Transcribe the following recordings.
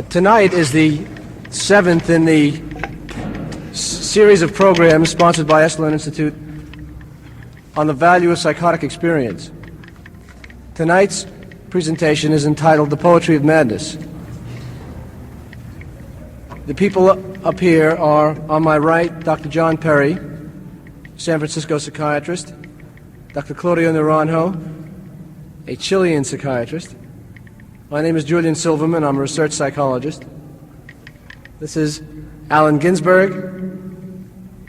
Tonight is the seventh in the series of programs sponsored by Esalen Institute on the value of psychotic experience. Tonight's presentation is entitled The Poetry of Madness. The people up here are, on my right, Dr. John Perry, San Francisco psychiatrist, Dr. Claudio Naranjo, a Chilean psychiatrist. My name is Julian Silverman. I'm a research psychologist. This is Allen Ginsberg.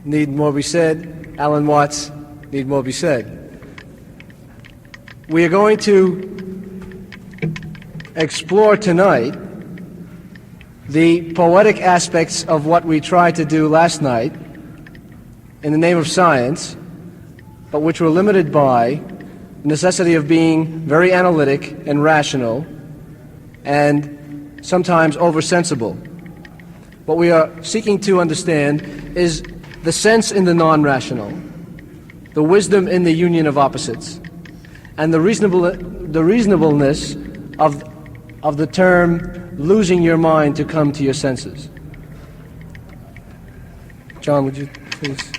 Need more be said. Alan Watts. Need more be said. We are going to explore tonight the poetic aspects of what we tried to do last night in the name of science, but which were limited by the necessity of being very analytic and rational and sometimes oversensible. What we are seeking to understand is the sense in the non-rational, the wisdom in the union of opposites, and the reasonableness of the term losing your mind to come to your senses. John, would you please?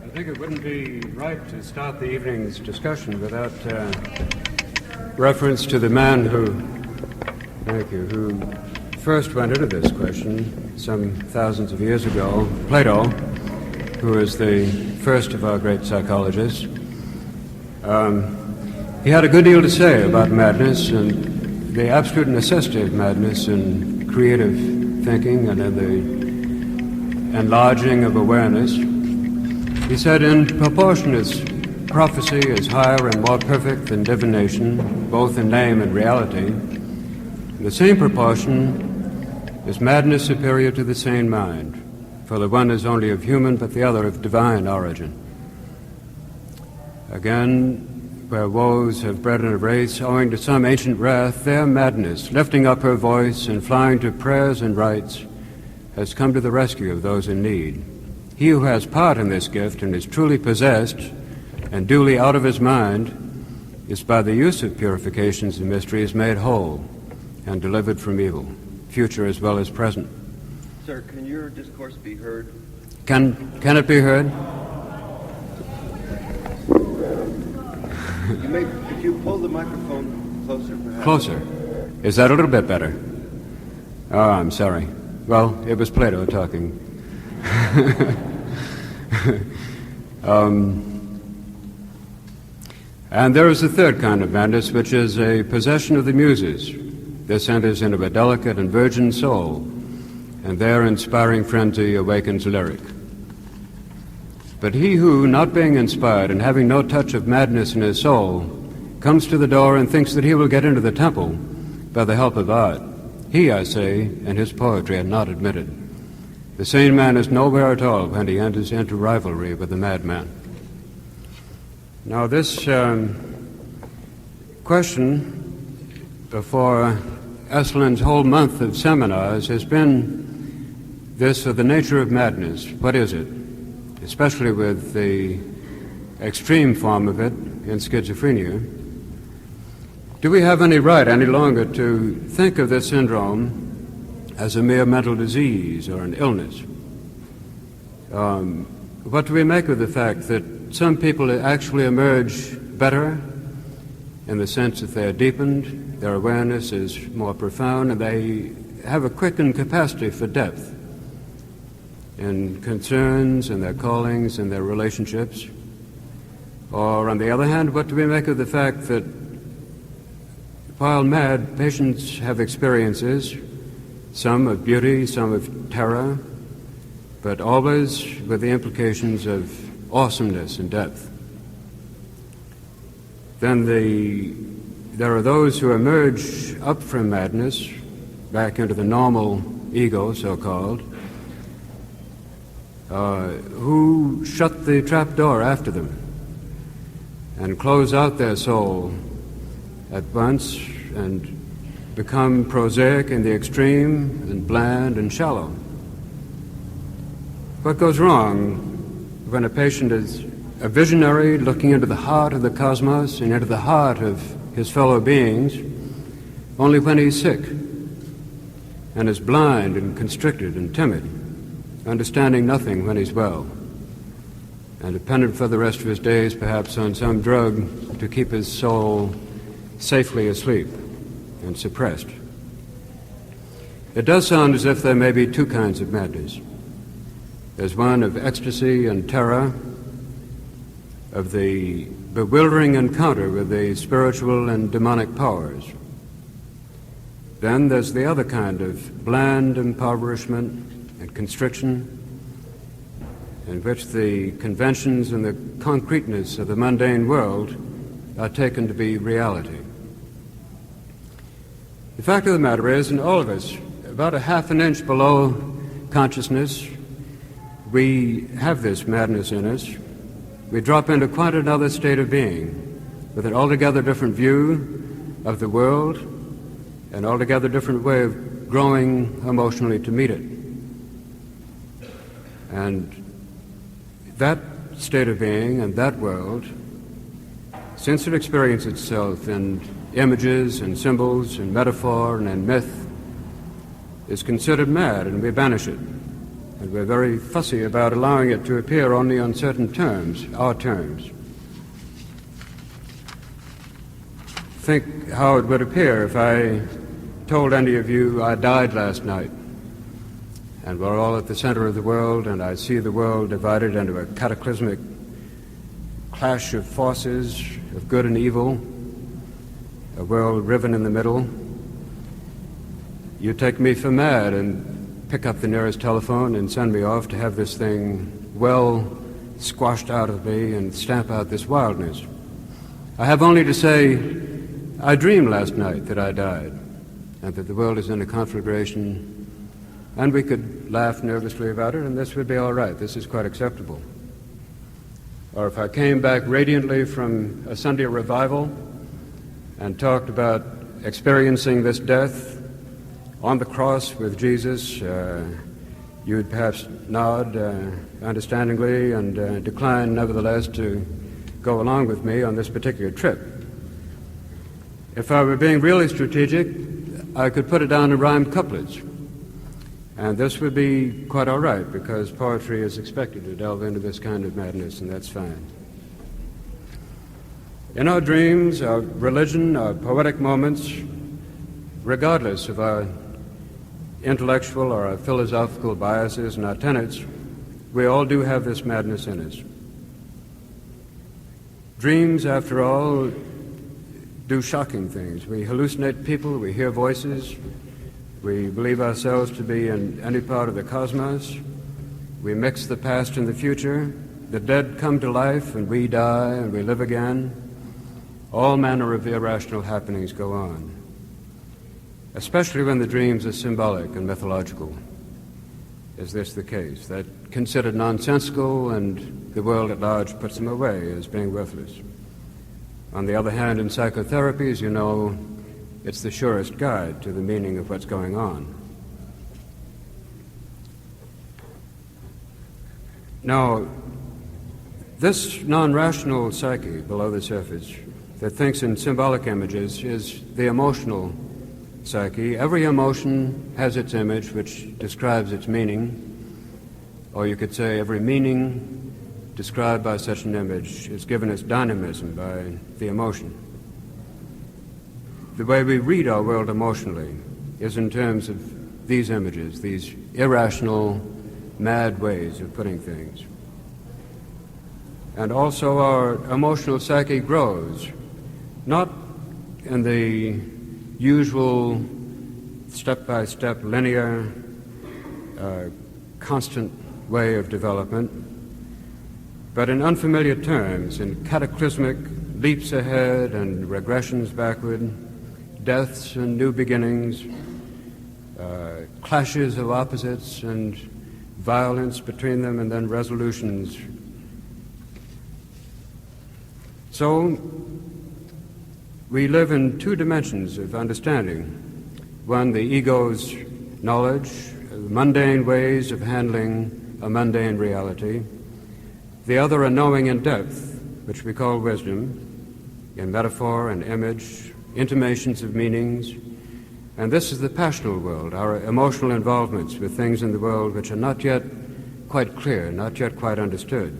I think it wouldn't be right to start the evening's discussion without reference to the man who first went into this question some thousands of years ago, Plato, who is the first of our great psychologists. He had a good deal to say about madness and the absolute necessity of madness in creative thinking and in the enlarging of awareness. He said, in proportion as prophecy is higher and more perfect than divination, both in name and reality, in the same proportion is madness superior to the sane mind, for the one is only of human, but the other of divine origin. Again, where woes have bred in a race, owing to some ancient wrath, their madness, lifting up her voice and flying to prayers and rites, has come to the rescue of those in need. He who has part in this gift and is truly possessed and duly out of his mind is by the use of purifications and mysteries made whole and delivered from evil, future as well as present. Sir, can your discourse be heard? Can it be heard? You may, if you pull the microphone closer, perhaps. Closer. Is that a little bit better? Oh, I'm sorry. Well, it was Plato talking. And there is a third kind of madness, which is a possession of the muses. This enters into a delicate and virgin soul, and their inspiring frenzy awakens lyric. But he who, not being inspired and having no touch of madness in his soul, comes to the door and thinks that he will get into the temple by the help of art, he, I say, and his poetry are not admitted. The sane man is nowhere at all when he enters into rivalry with the madman. Now this question for Esalen's whole month of seminars has been this of the nature of madness. What is it? Especially with the extreme form of it in schizophrenia. Do we have any right any longer to think of this syndrome as a mere mental disease or an illness? What do we make of the fact that some people actually emerge better in the sense that they are deepened, their awareness is more profound, and they have a quickened capacity for depth in concerns and their callings and their relationships? Or on the other hand, what do we make of the fact that while mad, patients have experiences, some of beauty, some of terror, but always with the implications of awesomeness and depth? Then there are those who emerge up from madness, back into the normal ego, so-called, who shut the trap door after them and close out their soul at once and become prosaic in the extreme and bland and shallow. What goes wrong when a patient is a visionary looking into the heart of the cosmos and into the heart of his fellow beings, only when he's sick and is blind and constricted and timid, understanding nothing when he's well, and dependent for the rest of his days perhaps on some drug to keep his soul safely asleep and suppressed. It does sound as if there may be two kinds of madness. There's one of ecstasy and terror, of the bewildering encounter with the spiritual and demonic powers. Then there's the other kind of bland impoverishment and constriction, in which the conventions and the concreteness of the mundane world are taken to be reality. The fact of the matter is, in all of us, about a half an inch below consciousness, we have this madness in us. We drop into quite another state of being, with an altogether different view of the world, an altogether different way of growing emotionally to meet it. And that state of being and that world, since it experiences itself in images and symbols and metaphor and in myth, is considered mad, and we banish it. And we're very fussy about allowing it to appear only on certain terms, our terms. Think how it would appear if I told any of you I died last night, and we're all at the center of the world, and I see the world divided into a cataclysmic clash of forces of good and evil, a world riven in the middle. You take me for mad and pick up the nearest telephone and send me off to have this thing well squashed out of me and stamp out this wildness. I have only to say, I dreamed last night that I died and that the world is in a conflagration, and we could laugh nervously about it, and this would be all right. This is quite acceptable. Or if I came back radiantly from a Sunday revival and talked about experiencing this death on the cross with Jesus, you'd perhaps nod understandingly and decline nevertheless to go along with me on this particular trip. If I were being really strategic, I could put it down in rhymed couplets, and this would be quite all right, because poetry is expected to delve into this kind of madness, and that's fine. In our dreams, our religion, our poetic moments, regardless of our intellectual or our philosophical biases and our tenets, we all do have this madness in us. Dreams, after all, do shocking things. We hallucinate people, we hear voices, we believe ourselves to be in any part of the cosmos, we mix the past and the future, the dead come to life and we die and we live again. All manner of irrational happenings go on, especially when the dreams are symbolic and mythological. Is this the case? That considered nonsensical, and the world at large puts them away as being worthless. On the other hand, in psychotherapy, as you know, it's the surest guide to the meaning of what's going on. Now, this non-rational psyche below the surface that thinks in symbolic images is the emotional psyche. Every emotion has its image which describes its meaning, or you could say every meaning described by such an image is given its dynamism by the emotion. The way we read our world emotionally is in terms of these images, these irrational, mad ways of putting things. And also our emotional psyche grows, not in the usual step-by-step, linear, constant way of development, but in unfamiliar terms, in cataclysmic leaps ahead and regressions backward, deaths and new beginnings, clashes of opposites and violence between them, and then resolutions. So we live in two dimensions of understanding. One, the ego's knowledge, mundane ways of handling a mundane reality. The other, a knowing in depth, which we call wisdom, in metaphor and image, intimations of meanings, And this is the passional world, our emotional involvements with things in the world which are not yet quite clear, not yet quite understood.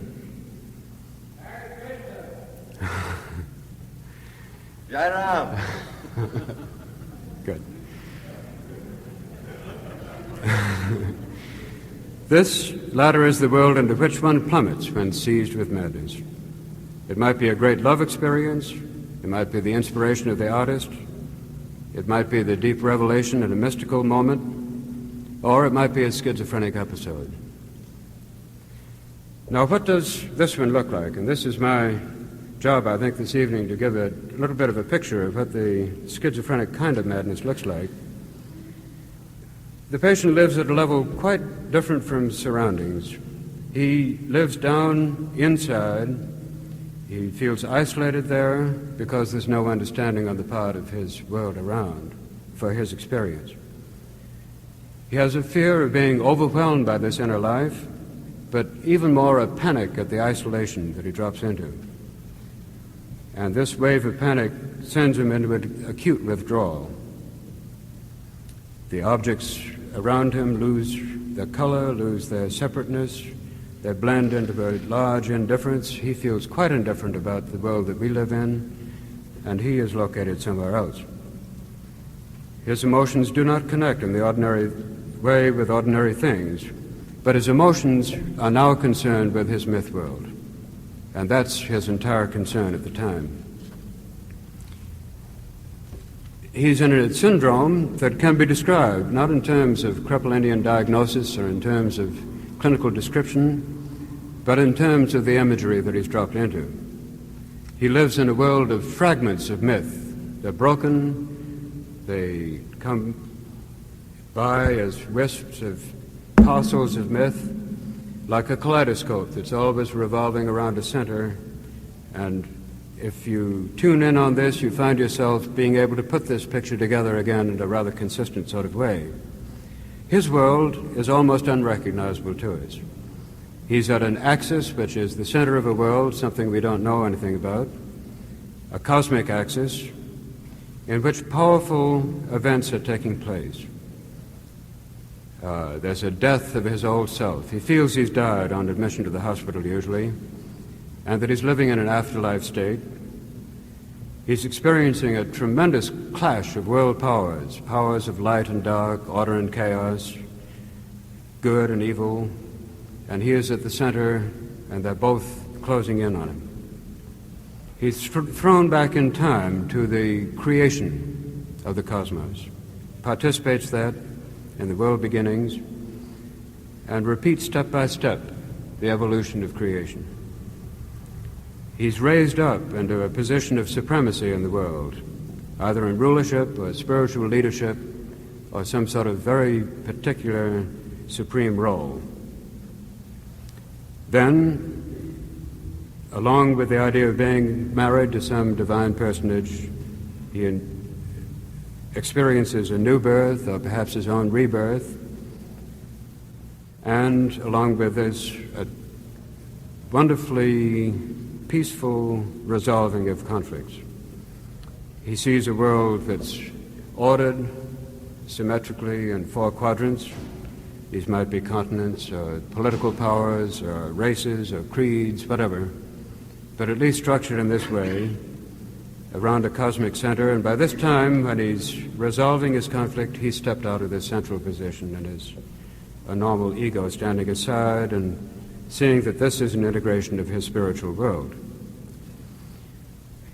Jai Ram. Good. This latter is the world into which one plummets when seized with madness. It might be a great love experience, it might be the inspiration of the artist, it might be the deep revelation in a mystical moment, or it might be a schizophrenic episode. Now, what does this one look like? And this is my job, I think, this evening, to give a little bit of a picture of what the schizophrenic kind of madness looks like. The patient lives at a level quite different from surroundings. He lives down inside. He feels isolated there because there's no understanding on the part of his world around for his experience. He has a fear of being overwhelmed by this inner life, but even more a panic at the isolation that he drops into. And this wave of panic sends him into an acute withdrawal. The objects around him lose their color, lose their separateness. They blend into a large indifference. He feels quite indifferent about the world that we live in, and he is located somewhere else. His emotions do not connect in the ordinary way with ordinary things, but his emotions are now concerned with his myth world, and that's his entire concern at the time. He's in a syndrome that can be described not in terms of Krepelindian diagnosis or in terms of clinical description, but in terms of the imagery that he's dropped into. He lives in a world of fragments of myth. They're broken, they come by as wisps of parcels of myth, like a kaleidoscope that's always revolving around a center, and if you tune in on this, you find yourself being able to put this picture together again in a rather consistent sort of way. His world is almost unrecognizable to us. He's at an axis which is the center of a world, something we don't know anything about, a cosmic axis in which powerful events are taking place. There's a death of his old self. He feels he's died on admission to the hospital usually, and that he's living in an afterlife state. He's experiencing a tremendous clash of world powers, powers of light and dark, order and chaos, good and evil, and he is at the center, and they're both closing in on him. He's thrown back in time to the creation of the cosmos, participates that in the world beginnings, and repeats step by step the evolution of creation. He's raised up into a position of supremacy in the world, either in rulership or spiritual leadership or some sort of very particular supreme role. Then, along with the idea of being married to some divine personage, he experiences a new birth or perhaps his own rebirth, and along with this, a wonderfully peaceful resolving of conflicts. He sees a world that's ordered symmetrically in 4 quadrants. These might be continents or political powers or races or creeds, whatever, but at least structured in this way around a cosmic center. And by this time, when he's resolving his conflict, he's stepped out of this central position and is a normal ego standing aside and seeing that this is an integration of his spiritual world.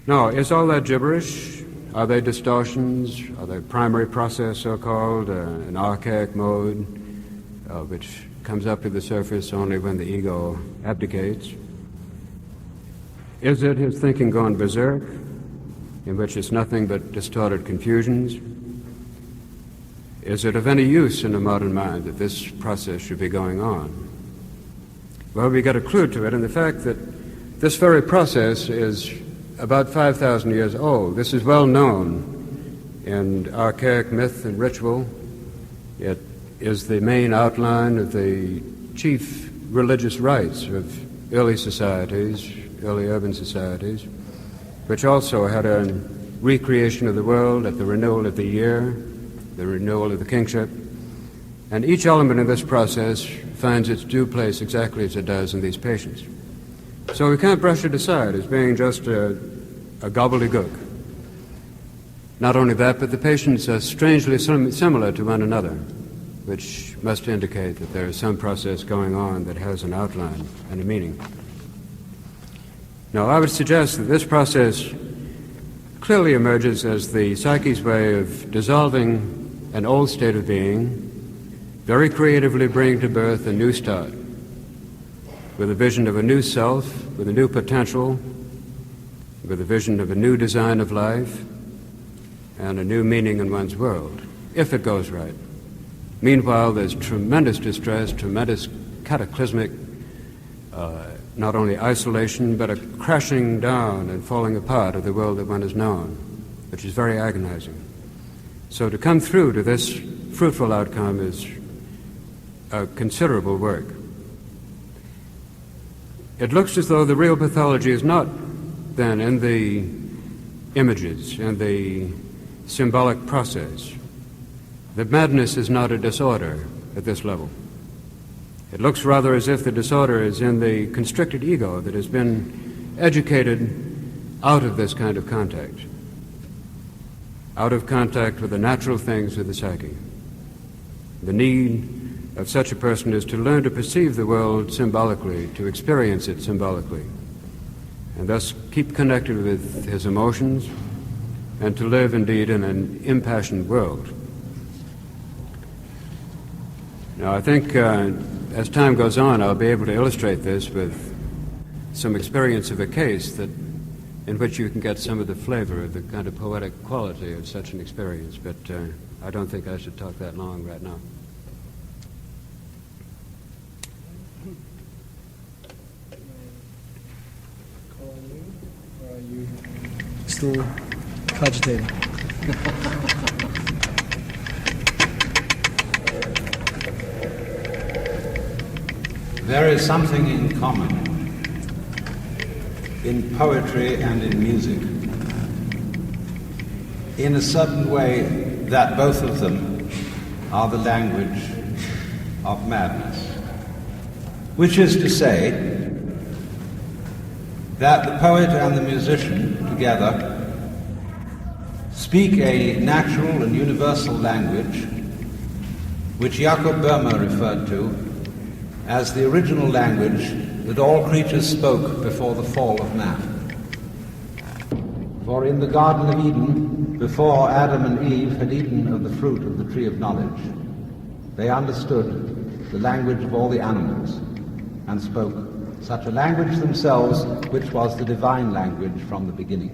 Now, is all that gibberish? Are they distortions? Are they primary process, so-called, an archaic mode, which comes up to the surface only when the ego abdicates? Is it his thinking gone berserk, in which it's nothing but distorted confusions? Is it of any use in the modern mind that this process should be going on? Well, we get a clue to it in the fact that this very process is about 5,000 years old. This is well known in archaic myth and ritual. It is the main outline of the chief religious rites of early societies, early urban societies, which also had a recreation of the world at the renewal of the year, the renewal of the kingship. And each element of this process finds its due place exactly as it does in these patients. So we can't brush it aside as being just a gobbledygook. Not only that, but the patients are strangely similar to one another, which must indicate that there is some process going on that has an outline and a meaning. Now, I would suggest that this process clearly emerges as the psyche's way of dissolving an old state of being, very creatively bringing to birth a new start, with a vision of a new self, with a new potential, with a vision of a new design of life, and a new meaning in one's world, if it goes right. Meanwhile, there's tremendous distress, tremendous cataclysmic, not only isolation, but a crashing down and falling apart of the world that one has known, which is very agonizing. So to come through to this fruitful outcome is a considerable work. It looks as though the real pathology is not then in the images and the symbolic process. The madness is not a disorder at this level. It looks rather as if the disorder is in the constricted ego that has been educated out of this kind of contact, out of contact with the natural things of the psyche. The need of such a person is to learn to perceive the world symbolically, to experience it symbolically, and thus keep connected with his emotions and to live indeed in an impassioned world. Now, I think as time goes on, I'll be able to illustrate this with some experience of a case that in which you can get some of the flavor of the kind of poetic quality of such an experience, but I don't think I should talk that long right now. Or are you still cogitating? There is something in common in poetry and in music, in a certain way that both of them are the language of madness, which is to say that the poet and the musician together speak a natural and universal language which Jakob Boehme referred to as the original language that all creatures spoke before the fall of man. For in the Garden of Eden, before Adam and Eve had eaten of the fruit of the tree of knowledge, they understood the language of all the animals and spoke such a language themselves, which was the divine language from the beginning.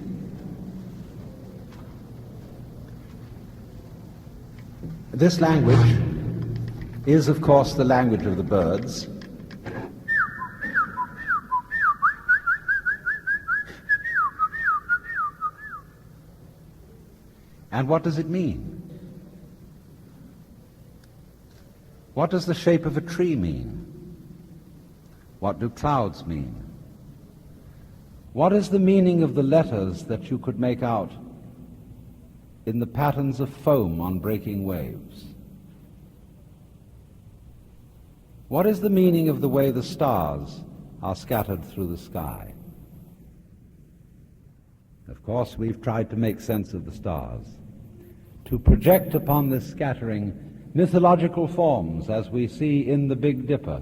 This language is, of course, the language of the birds. And what does it mean? What does the shape of a tree mean? What do clouds mean? What is the meaning of the letters that you could make out in the patterns of foam on breaking waves? What is the meaning of the way the stars are scattered through the sky? Of course, we've tried to make sense of the stars, to project upon this scattering mythological forms as we see in the Big Dipper,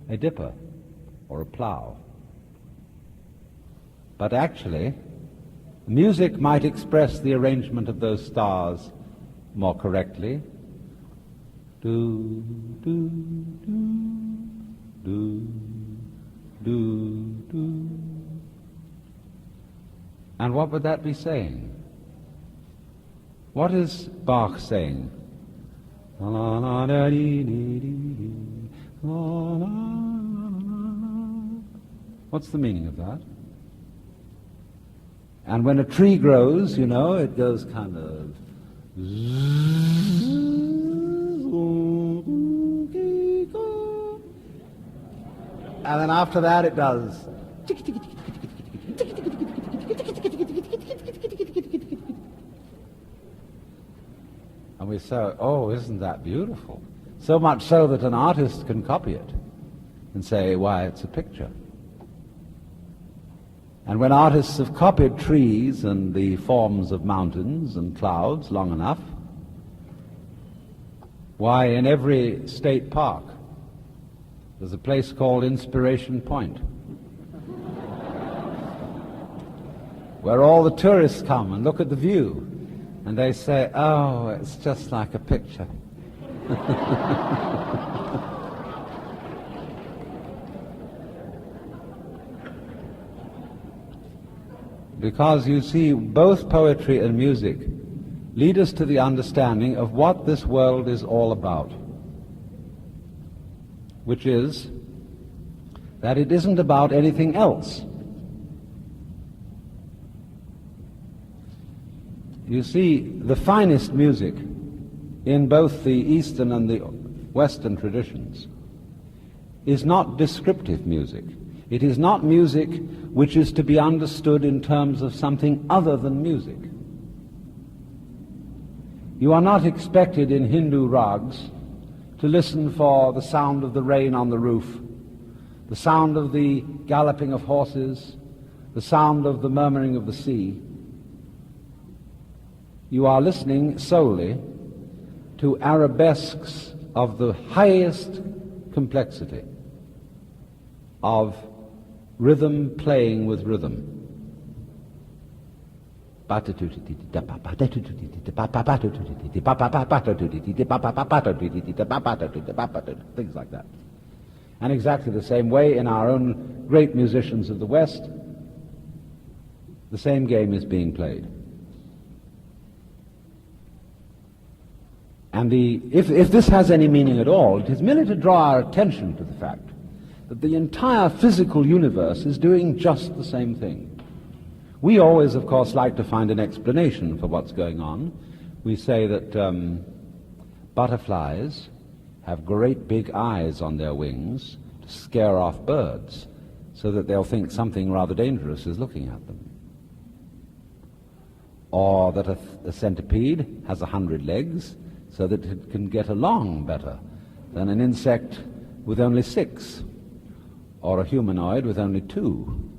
a dipper or a plough. But actually, music might express the arrangement of those stars more correctly. Do, do, do, do, do, do. And what would that be saying? What is Bach saying? What's the meaning of that? And when a tree grows, you know, it goes kind of... And then after that it does... And we say, oh, isn't that beautiful? So much so that an artist can copy it and say, why, it's a picture. And when artists have copied trees and the forms of mountains and clouds long enough, why, in every state park, there's a place called Inspiration Point, where all the tourists come and look at the view, and they say, oh, it's just like a picture. Because you see, both poetry and music lead us to the understanding of what this world is all about, which is that it isn't about anything else. You see, the finest music in both the Eastern and the Western traditions is not descriptive music. It is not music which is to be understood in terms of something other than music. You are not expected in Hindu rags to listen for the sound of the rain on the roof, the sound of the galloping of horses, the sound of the murmuring of the sea. You are listening solely to arabesques of the highest complexity, of rhythm playing with rhythm. Things like that. And exactly the same way in our own great musicians of the West, the same game is being played. And if this has any meaning at all, it is merely to draw our attention to the fact that the entire physical universe is doing just the same thing. We always, of course, like to find an explanation for what's going on. We say that butterflies have great big eyes on their wings to scare off birds so that they'll think something rather dangerous is looking at them. Or that a centipede has 100 legs so that it can get along better than an insect with only 6, or a humanoid with only 2.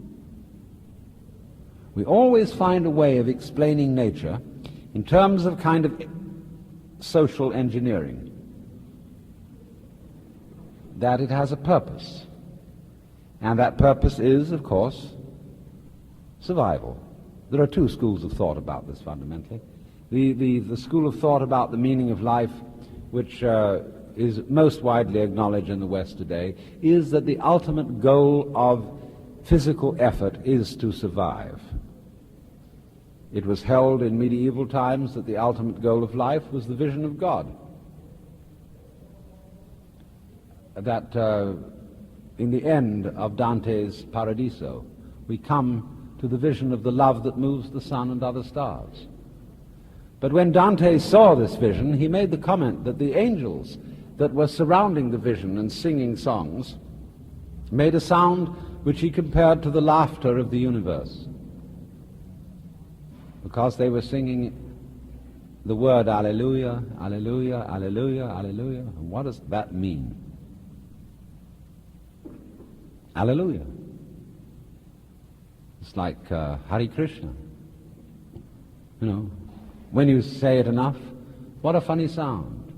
We always find a way of explaining nature in terms of kind of social engineering, that it has a purpose, and that purpose is, of course, survival. There are 2 schools of thought about this fundamentally. The school of thought about the meaning of life, which is most widely acknowledged in the West today, is that the ultimate goal of physical effort is to survive. It was held in medieval times that the ultimate goal of life was the vision of God. That in the end of Dante's Paradiso, we come to the vision of the love that moves the sun and other stars. But when Dante saw this vision, he made the comment that the angels that were surrounding the vision and singing songs made a sound which he compared to the laughter of the universe, because they were singing the word Alleluia, Alleluia, Alleluia, Alleluia. And what does that mean? Alleluia. It's like Hare Krishna. You know, when you say it enough, what a funny sound.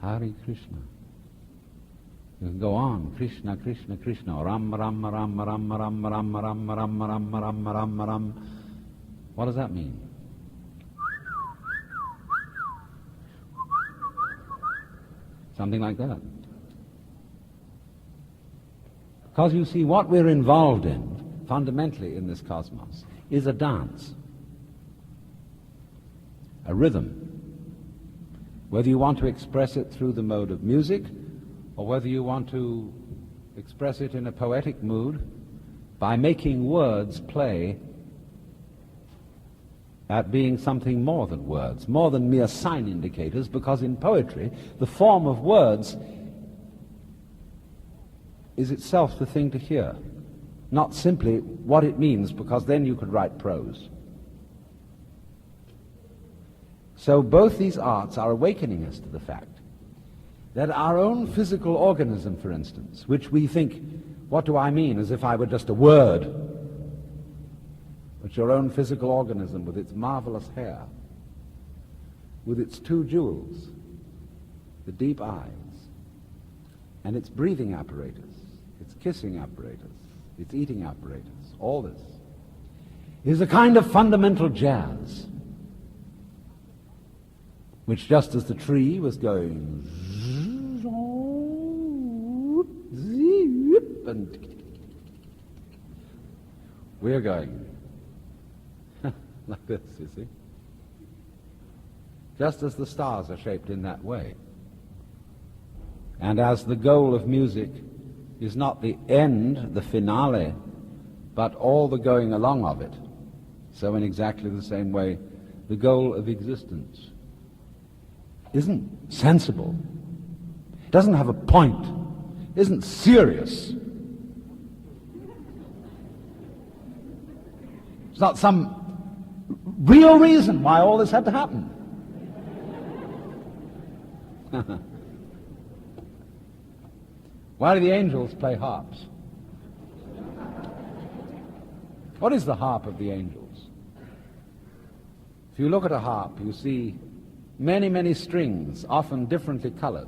Hare Krishna. You can go on, Krishna, Krishna, Krishna, Ram, Ram, Ram, Ram, Ram, Ram, Ram, Ram, Ram, Ram, Ram, Ram. What does that mean? Something like that. Because you see, what we're involved in, fundamentally in this cosmos, is a dance, a rhythm. Whether you want to express it through the mode of music, or whether you want to express it in a poetic mood by making words play at being something more than words, more than mere sign indicators, because in poetry, the form of words is itself the thing to hear, not simply what it means, because then you could write prose. So both these arts are awakening us to the fact that our own physical organism, for instance, which we think, what do I mean, as if I were just a word, but your own physical organism with its marvelous hair, with its two jewels, the deep eyes, and its breathing apparatus, its kissing apparatus, its eating apparatus, all this, is a kind of fundamental jazz, which just as the tree was going and we're going like this, you see. Just as the stars are shaped in that way. And as the goal of music is not the end, the finale, but all the going along of it, so in exactly the same way, the goal of existence isn't sensible, doesn't have a point, isn't serious. It's not some real reason why all this had to happen. Why do the angels play harps? What is the harp of the angels? If you look at a harp, you see many, many strings, often differently colored.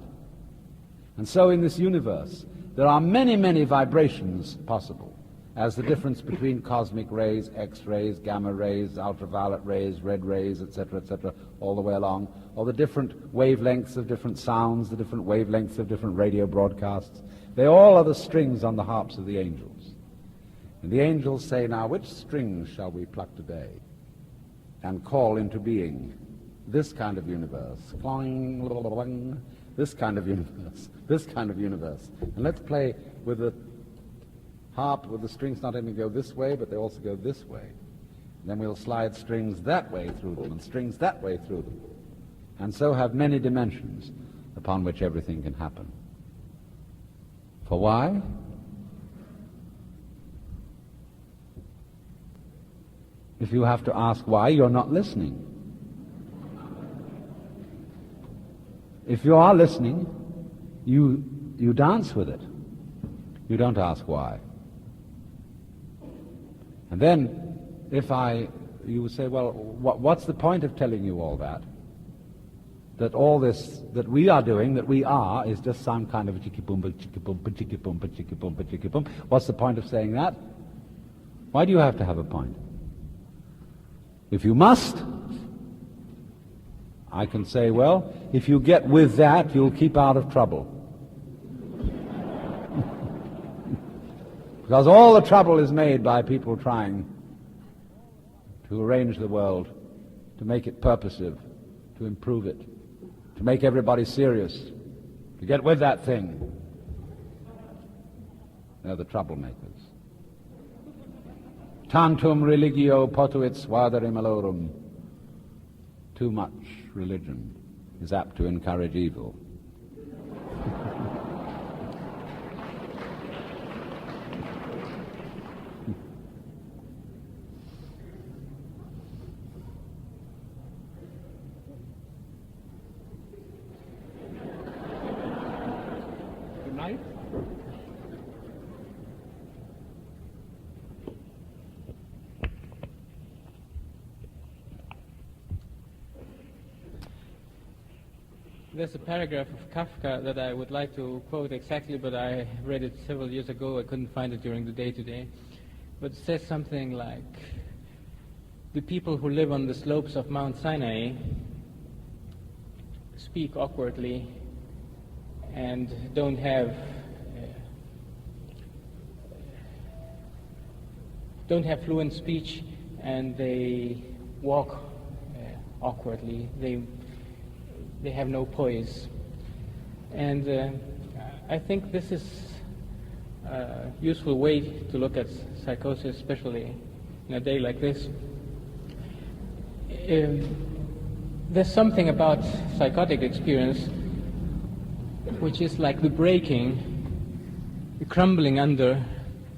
And so in this universe, there are many, many vibrations possible, as the difference between cosmic rays, X-rays, gamma rays, ultraviolet rays, red rays, etc., all the way along, or the different wavelengths of different sounds, the different wavelengths of different radio broadcasts. They all are the strings on the harps of the angels. And the angels say, now, which strings shall we pluck today and call into being this kind of universe, this kind of universe, this kind of universe. And let's play with the harp with the strings not only go this way, but they also go this way. And then we'll slide strings that way through them and strings that way through them. And so have many dimensions upon which everything can happen. For why? If you have to ask why, you're not listening. If you are listening, you dance with it. You don't ask why. And then, you would say, well, what's the point of telling you all that? That all this that we are doing, that we are, is just some kind of a chicky-boom, chicky-boom, chicky-boom, chicky-boom, chicky-boom. What's the point of saying that? Why do you have to have a point? If you must, I can say, well, if you get with that, you'll keep out of trouble. Because all the trouble is made by people trying to arrange the world, to make it purposive, to improve it, to make everybody serious, to get with that thing. They're the troublemakers. Tantum religio potuit suadere malorum. Too much religion is apt to encourage evil. Good night. There's a paragraph of Kafka that I would like to quote exactly, but I read it several years ago. I couldn't find it during the day today. But it says something like, the people who live on the slopes of Mount Sinai speak awkwardly and don't have fluent speech, and they walk awkwardly. They have no poise. And I think this is a useful way to look at psychosis, especially in a day like this. There's something about psychotic experience which is like the breaking, the crumbling under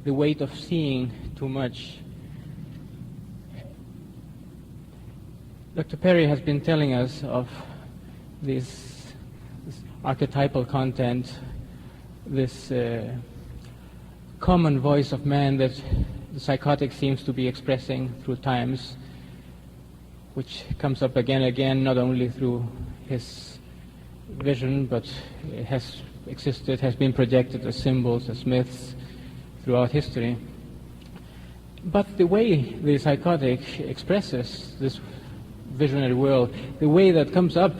the weight of seeing too much. Dr. Perry has been telling us of this archetypal content, this common voice of man that the psychotic seems to be expressing through times, which comes up again and again, not only through his vision, but it has existed, has been projected as symbols, as myths throughout history. But the way the psychotic expresses this visionary world, the way that comes up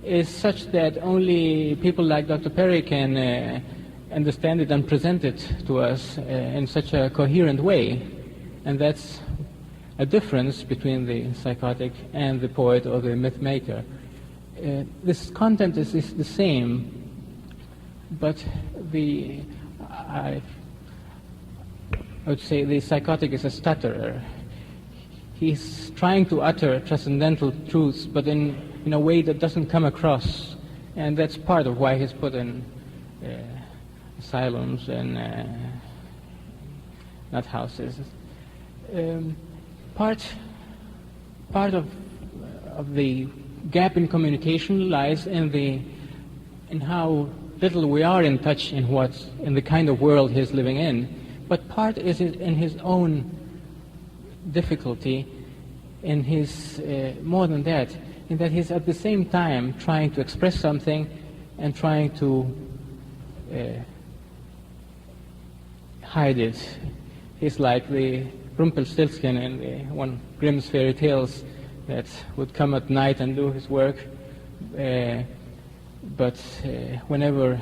is such that only people like Dr. Perry can understand it and present it to us in such a coherent way. And that's a difference between the psychotic and the poet or the myth maker. This content is the same, but I would say the psychotic is a stutterer. He's trying to utter transcendental truths, but in a way that doesn't come across, and that's part of why he's put in asylums and nut houses. Part of the gap in communication lies in how little we are in touch in the kind of world he's living in, but part is in his own difficulty, in his more than that, in that he's at the same time trying to express something and trying to hide it. He's like the Rumpelstiltskin in one Grimm's fairy tales that would come at night and do his work, but whenever,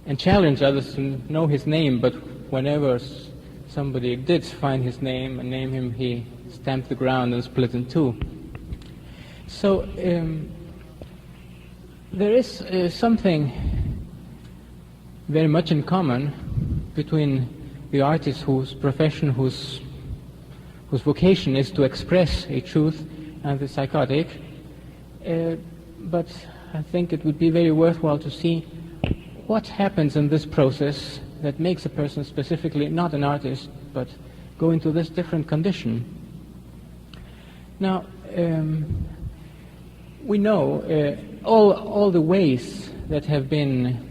and challenge others to know his name, but whenever somebody did find his name and name him, he stamped the ground and split in two. So there is something very much in common between the artist whose profession, whose vocation is to express a truth, and the psychotic. But I think it would be very worthwhile to see what happens in this process that makes a person specifically not an artist, but go into this different condition. Now, we know all the ways that have been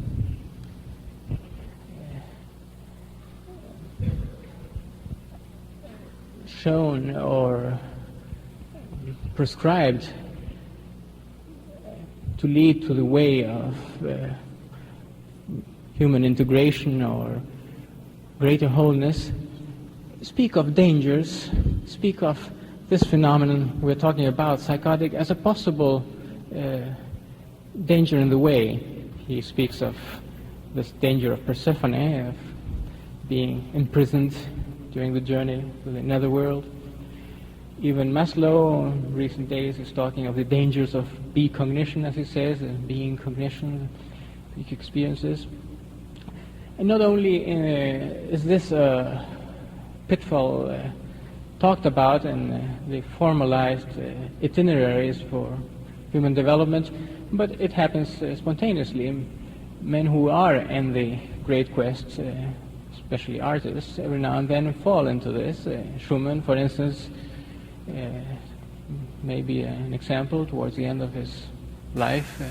shown or prescribed to lead to the way of human integration or greater wholeness, speak of dangers, speak of this phenomenon we're talking about, psychotic, as a possible danger in the way. He speaks of this danger of Persephone, of being imprisoned during the journey to the netherworld. Even Maslow, in recent days, is talking of the dangers of be-cognition, as he says, being cognition, peak experiences. And not only is this a pitfall talked about in the formalized itineraries for human development, but it happens spontaneously. Men who are in the great quest, especially artists, every now and then fall into this. Schumann, for instance, may be an example towards the end of his life.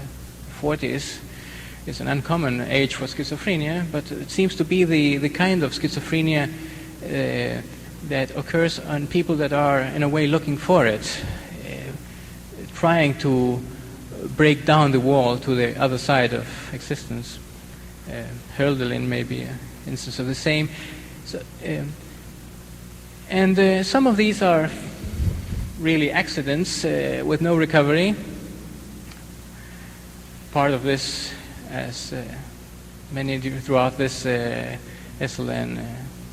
40s is an uncommon age for schizophrenia, but it seems to be the kind of schizophrenia that occurs on people that are, in a way, looking for it, trying to break down the wall to the other side of existence. Hölderlin may be an instance of the same. So, and some of these are really accidents with no recovery. Part of this, as many throughout this SLN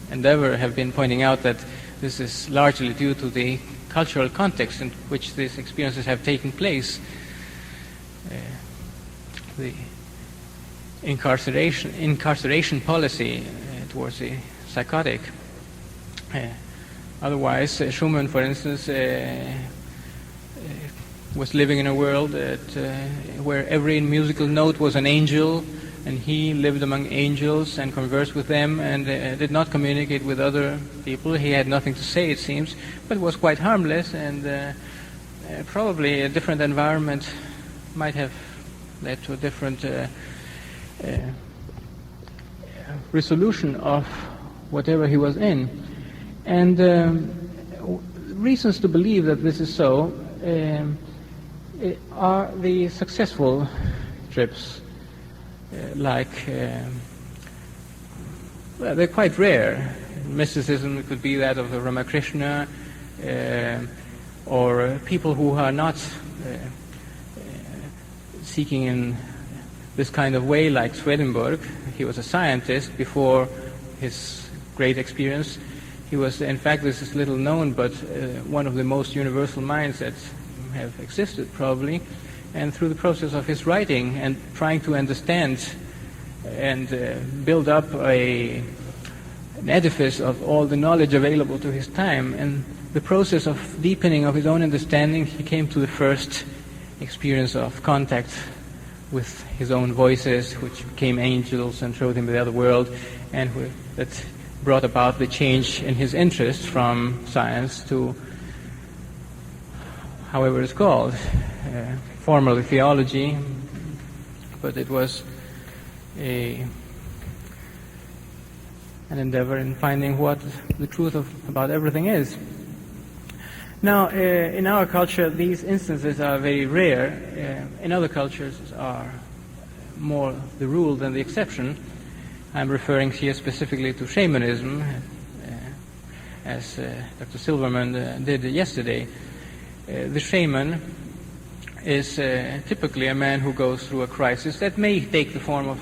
endeavor have been pointing out, that this is largely due to the cultural context in which these experiences have taken place. The incarceration policy towards the psychotic. Otherwise, Schumann, for instance, was living in a world where every musical note was an angel, and he lived among angels and conversed with them and did not communicate with other people. He had nothing to say, it seems, but was quite harmless and probably a different environment might have led to a different resolution of whatever he was in. And reasons to believe that this is so are the successful trips, well, they're quite rare. Mysticism could be that of the Ramakrishna, or people who are not seeking in this kind of way, like Swedenborg. He was a scientist before his great experience. He was, in fact, this is little known, but one of the most universal minds that have existed, probably. And through the process of his writing and trying to understand and build up an edifice of all the knowledge available to his time, and the process of deepening of his own understanding, he came to the first experience of contact with his own voices, which became angels and showed him the other world, and that brought about the change in his interest from science to, however it's called, formerly theology, but it was an endeavor in finding what the truth about everything is. Now, in our culture, these instances are very rare. In other cultures are more the rule than the exception. I'm referring here specifically to shamanism, as Dr. Silverman did yesterday. The shaman is typically a man who goes through a crisis that may take the form of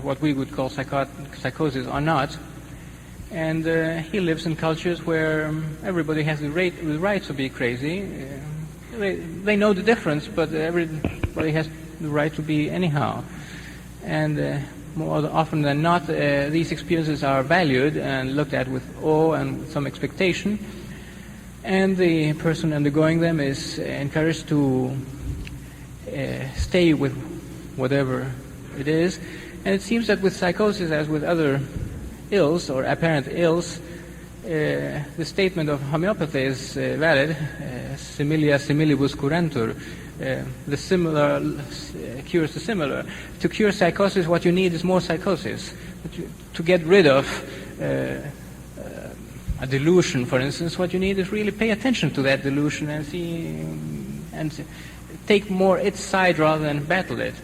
what we would call psychosis or not. And he lives in cultures where everybody has the right to be crazy. They know the difference, but everybody has the right to be anyhow. And more often than not, these experiences are valued and looked at with awe and with some expectation. And the person undergoing them is encouraged to stay with whatever it is. And it seems that with psychosis, as with other ills or apparent ills, the statement of homeopathy is valid. Similia similibus curantur. The similar cures the similar. To cure psychosis, what you need is more psychosis. To get rid of a delusion, for instance, what you need is really pay attention to that delusion and see and take more its side rather than battle it.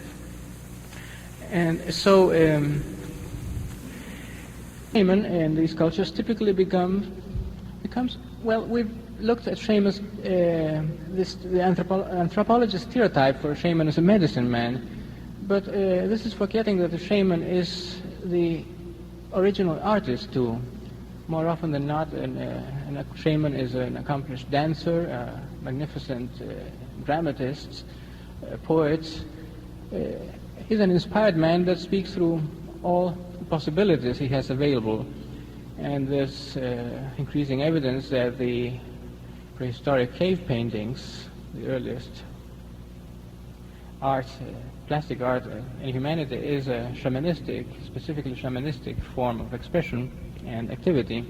And so shaman in these cultures typically becomes well. We've looked at shamans. The anthropologist stereotype for a shaman is a medicine man, but this is forgetting that the shaman is the original artist too. More often than not, a shaman is an accomplished dancer, a magnificent dramatist, a poet. He's an inspired man that speaks through all the possibilities he has available. And there's increasing evidence that the prehistoric cave paintings, the earliest art, plastic art in humanity, is a shamanistic, specifically shamanistic form of expression and activity.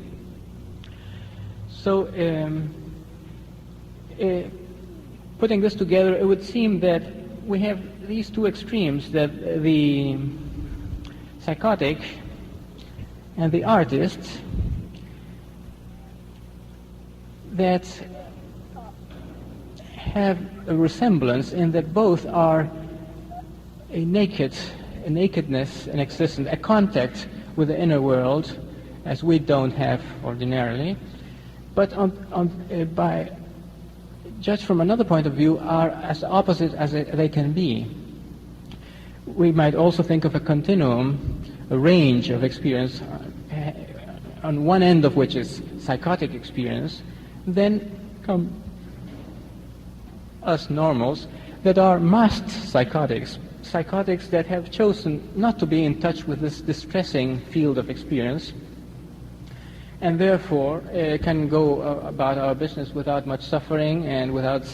So putting this together, it would seem that we have these two extremes, that the psychotic and the artist, that have a resemblance in that both are a nakedness in existence, a contact with the inner world, as we don't have ordinarily, but judged from another point of view, are as opposite as they can be. We might also think of a continuum, a range of experience, on one end of which is psychotic experience, then come us normals that are masked psychotics, psychotics that have chosen not to be in touch with this distressing field of experience, and therefore can go about our business without much suffering and without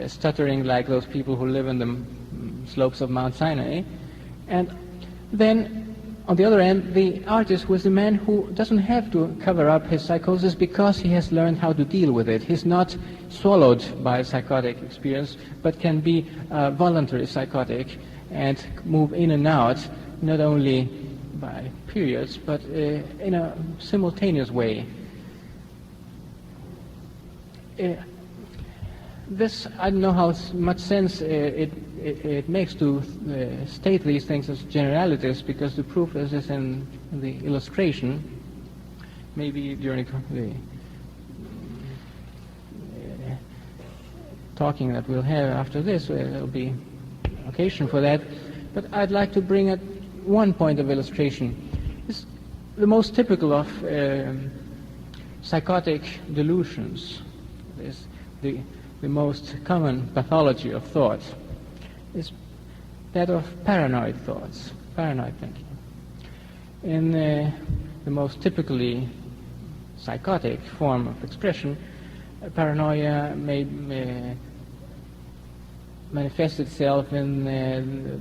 stuttering like those people who live in the slopes of Mount Sinai. And then on the other end, the artist was the man who doesn't have to cover up his psychosis because he has learned how to deal with it. He's not swallowed by a psychotic experience, but can be voluntary psychotic and move in and out, not only by periods, but in a simultaneous way. This, I don't know how much sense it makes to state these things as generalities, because the proof is in the illustration. Maybe during the talking that we'll have after this, there'll be occasion for that. But I'd like to bring at one point of illustration. It's the most typical of psychotic delusions. Is the most common pathology of thought is that of paranoid thoughts, paranoid thinking. In the most typically psychotic form of expression, paranoia may manifest itself in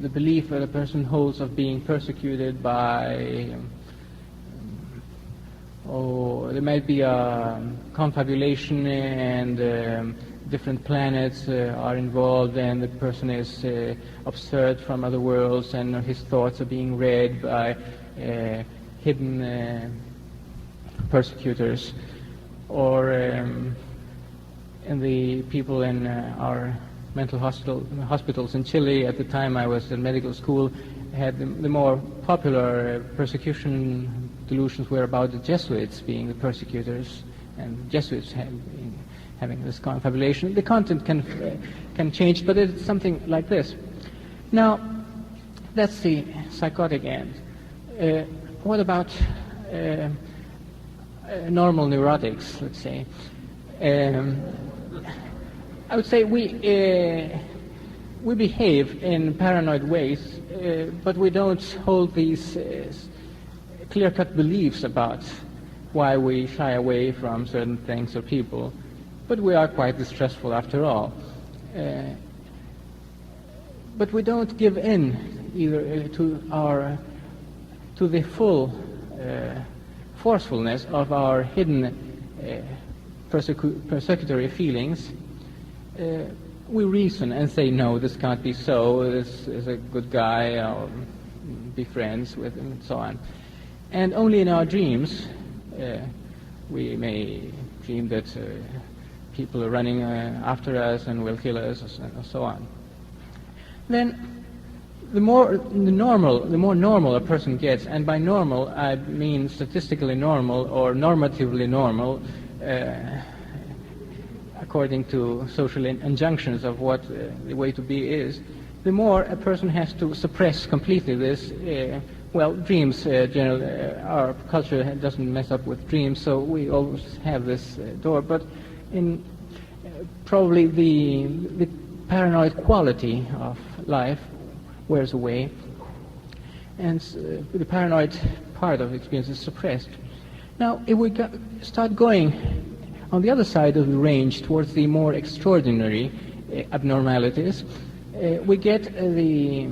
the belief that a person holds of being persecuted by, or there might be a confabulation and different planets are involved, and the person is observed from other worlds, and his thoughts are being read by hidden persecutors. Or in the people in our mental hospitals in Chile at the time I was in medical school had the more popular persecution delusions were about the Jesuits being the persecutors, and Jesuits having this confabulation. The content can change, but it's something like this. Now, that's the psychotic end. What about normal neurotics, let's say? I would say we behave in paranoid ways, but we don't hold these clear-cut beliefs about why we shy away from certain things or people. But we are quite distrustful after all. But we don't give in either to the full forcefulness of our hidden persecutory feelings. We reason and say, no, this can't be so, this is a good guy, I'll be friends with him, and so on. And only in our dreams we may dream that people are running after us and will kill us, and so on. Then, the more normal a person gets, and by normal I mean statistically normal or normatively normal, according to social injunctions of what the way to be is, the more a person has to suppress completely this. Dreams, generally, our culture doesn't mess up with dreams, so we always have this door, but in probably the paranoid quality of life wears away, and the paranoid part of the experience is suppressed. Now, if we start going on the other side of the range towards the more extraordinary abnormalities, we get the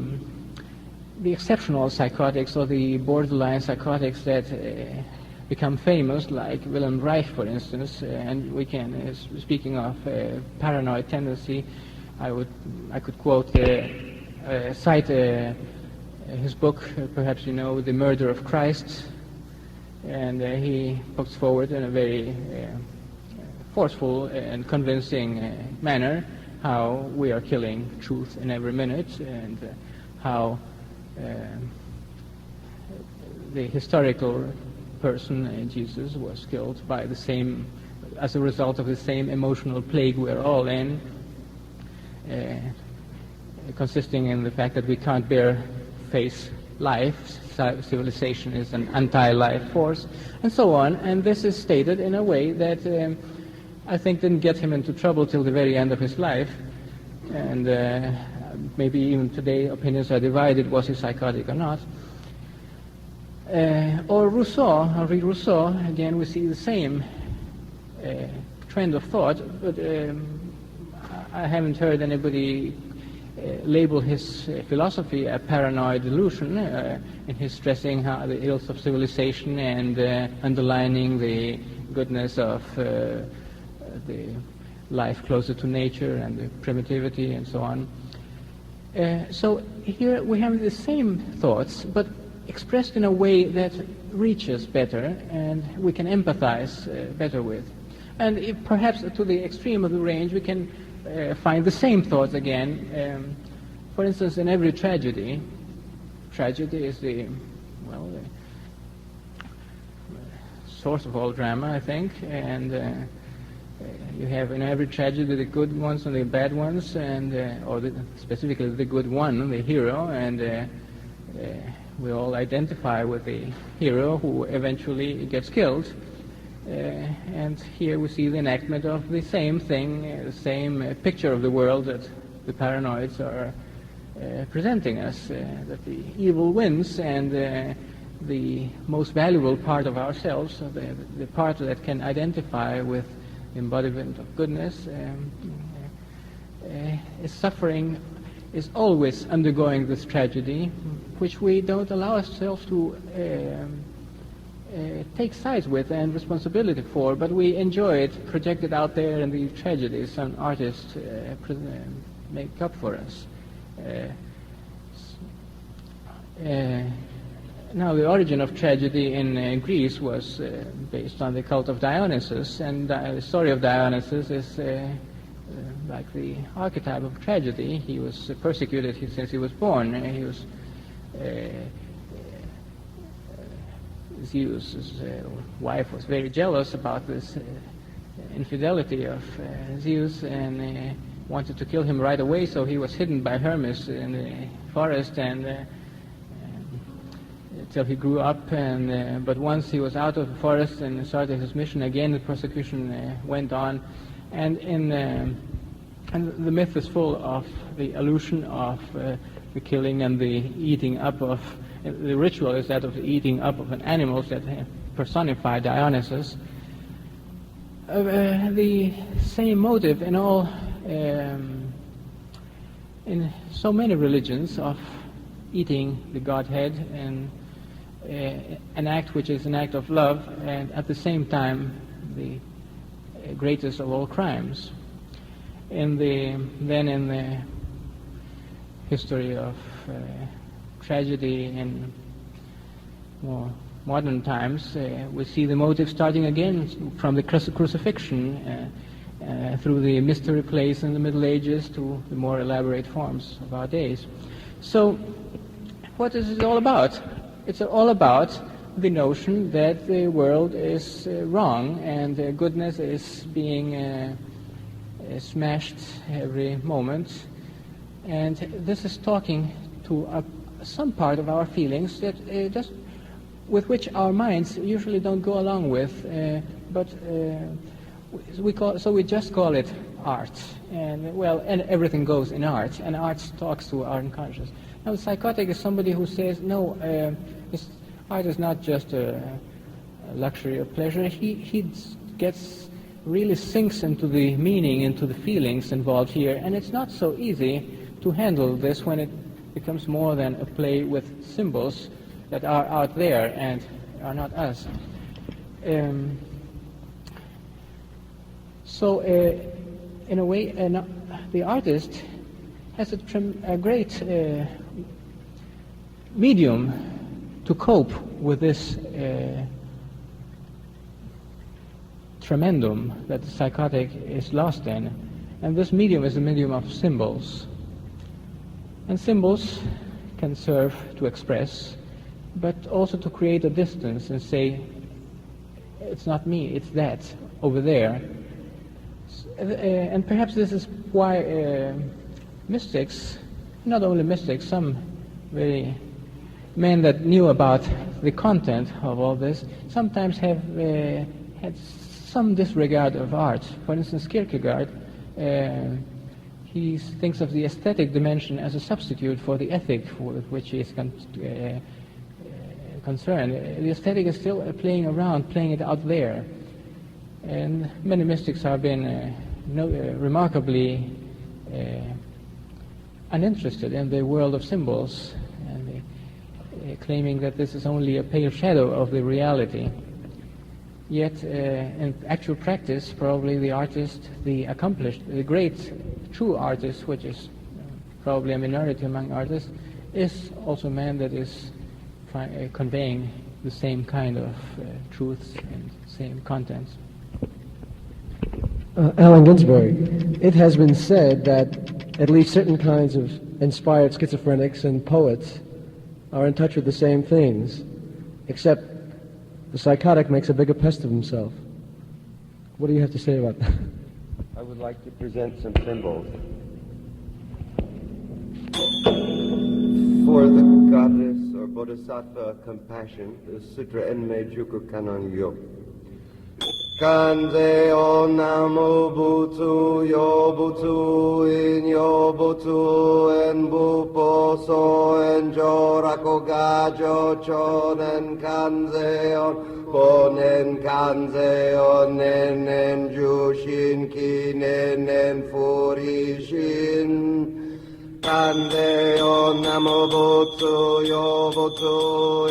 exceptional psychotics, or the borderline psychotics that become famous, like Wilhelm Reich, for instance. And we can, speaking of paranoid tendency, I could quote, cite his book, perhaps you know, The Murder of Christ, and he puts forward in a very forceful and convincing manner how we are killing truth in every minute, and how the historical person, Jesus, was killed by the same, as a result of the same emotional plague we're all in, consisting in the fact that we can't face life. Civilization is an anti-life force, and so on. And this is stated in a way that I think didn't get him into trouble till the very end of his life. And maybe even today opinions are divided, was he psychotic or not. Or Rousseau, Henri Rousseau, again we see the same trend of thought, but I haven't heard anybody label his philosophy a paranoid delusion in his stressing how the ills of civilization and underlining the goodness of the life closer to nature and the primitivity and so on. So here we have the same thoughts, but expressed in a way that reaches better and we can empathize better with. And if perhaps to the extreme of the range we can find the same thoughts again. For instance, in every tragedy is the source of all drama, I think, and you have in every tragedy the good ones and the bad ones, and specifically the good one, the hero, and we all identify with the hero who eventually gets killed. And here we see the enactment of the same thing, the same picture of the world that the paranoids are presenting us, that the evil wins, and the most valuable part of ourselves, the part that can identify with embodiment of goodness, is suffering, is always undergoing this tragedy, which we don't allow ourselves to take sides with and responsibility for, but we enjoy it projected out there in the tragedies some artists make up for us. Now, the origin of tragedy in Greece was based on the cult of Dionysus, and the story of Dionysus is like the archetype of tragedy. He was persecuted since he was born. He was Zeus' wife was very jealous about this infidelity of Zeus and wanted to kill him right away, so he was hidden by Hermes in the forest and till he grew up. But once he was out of the forest and started his mission again, the persecution went on. And and the myth is full of the allusion of the killing and the eating up of. The ritual is that of the eating up of an animals that personify Dionysus. The same motive in all, in so many religions, of eating the Godhead, and an act which is an act of love, and at the same time the greatest of all crimes. In the history of tragedy in more modern times, we see the motive starting again from the crucifixion through the mystery plays in the Middle Ages to the more elaborate forms of our days. So what is it all about? It's all about the notion that the world is wrong and goodness is being smashed every moment. And this is talking to some part of our feelings that just with which our minds usually don't go along with, but we just call it art. And everything goes in art, and art talks to our unconscious. Now, the psychotic is somebody who says, no, art is not just a luxury or pleasure. He really sinks into the meaning, into the feelings involved here, and it's not so easy to handle this when it becomes more than a play with symbols that are out there and are not us. So, in a way, the artist has a great medium to cope with this tremendum that the psychotic is lost in, and this medium is a medium of symbols. And symbols can serve to express, but also to create a distance and say, it's not me, it's that over there. And perhaps this is why mystics, not only mystics, some very men that knew about the content of all this, sometimes have had some disregard of art. For instance, Kierkegaard, he thinks of the aesthetic dimension as a substitute for the ethic with which he is concerned. The aesthetic is still playing around, playing it out there. And many mystics have been remarkably uninterested in the world of symbols, and claiming that this is only a pale shadow of the reality. Yet, in actual practice, probably the artist, the accomplished, the great true artist, which is probably a minority among artists, is also a man that is conveying the same kind of truths and same contents. Allen Ginsberg, it has been said that at least certain kinds of inspired schizophrenics and poets are in touch with the same things, except the psychotic makes a bigger pest of himself. What do you have to say about that? I would like to present some symbols. For the goddess or bodhisattva compassion, the Sutra Enmei Juku Kanon Yo. Kanze o namo butsu yo butsu in yo butsu en bupo so en jorako gajo chonen kanze on bonen kanze on nen jushin ki nen furishin. Kanze o namo butsu yo butsu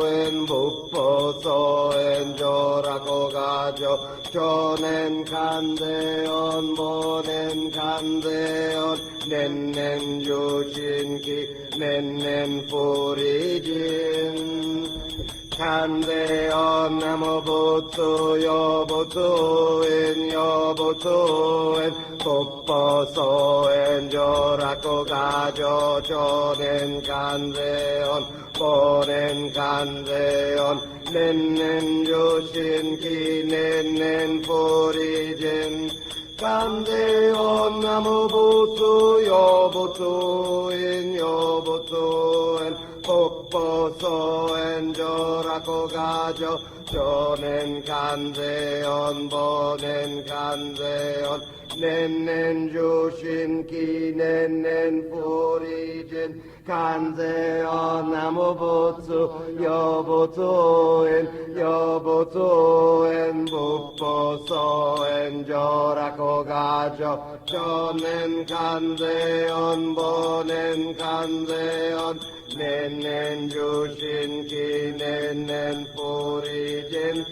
en bupo so en jorako gajo chonen kanze on bonen kanze on nen jushin ki nen furijin. Kanze on namo butsu yo butsu en poppo so en jorako gajo chonen kanze on bonen kanze on nen jushin ki nen furijin. Kanze on namo butsu yo butsu en poppo so en jorako gajo chonen kanze on bonen kanze on nen jushin ki nen furijin. Kanze on namo butsu yo butsu en poppo so en jorako gajo chonen kanze on bonen kanze on nen jushin ki nen furijin.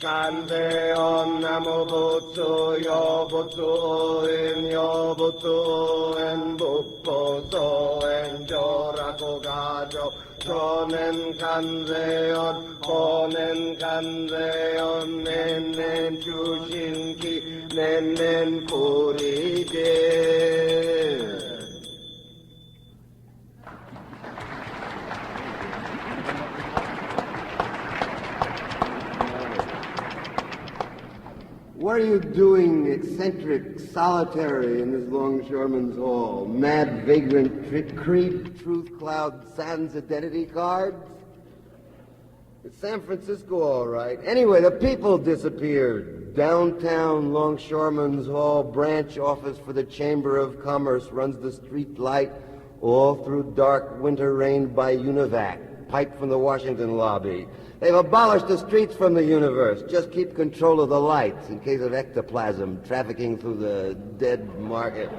Kanze on namo butsu yo butsu en poppo so en jorako gajo chonen kanze on bonen kanze on nen jushin ki nen furijin. What are you doing, eccentric, solitary, in this longshoreman's hall? Mad, vagrant, creep, truth cloud, sans identity cards? It's San Francisco, all right. Anyway, the people disappeared. Downtown Longshoreman's Hall branch office for the Chamber of Commerce runs the street light all through dark winter rain by UNIVAC, piped from the Washington lobby. They've abolished the streets from the universe. Just keep control of the lights in case of ectoplasm trafficking through the dead market.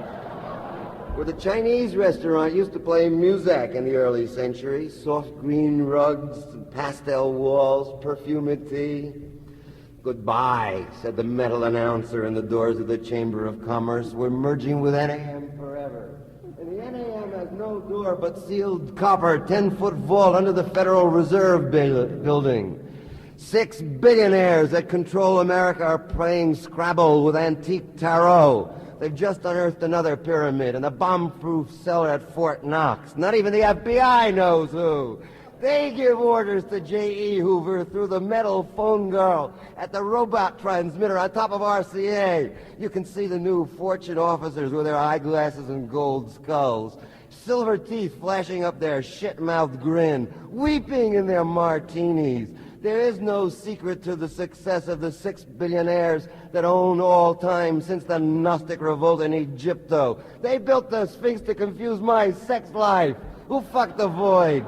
Where the Chinese restaurant used to play Muzak in the early century. Soft green rugs, pastel walls, perfumed tea. Goodbye, said the metal announcer in the doors of the Chamber of Commerce. We're merging with NAM forever. And the NAM has no door but sealed copper, 10-foot vault under the Federal Reserve building. 6 billionaires that control America are playing Scrabble with antique tarot. They've just unearthed another pyramid in a bomb-proof cellar at Fort Knox. Not even the FBI knows who. They give orders to J.E. Hoover through the metal phone girl at the robot transmitter on top of RCA. You can see the new Fortune officers with their eyeglasses and gold skulls, silver teeth flashing up their shit-mouthed grin, weeping in their martinis. There is no secret to the success of the 6 billionaires that own all time since the Gnostic revolt in Egypto. They built the Sphinx to confuse my sex life. Who fucked the void?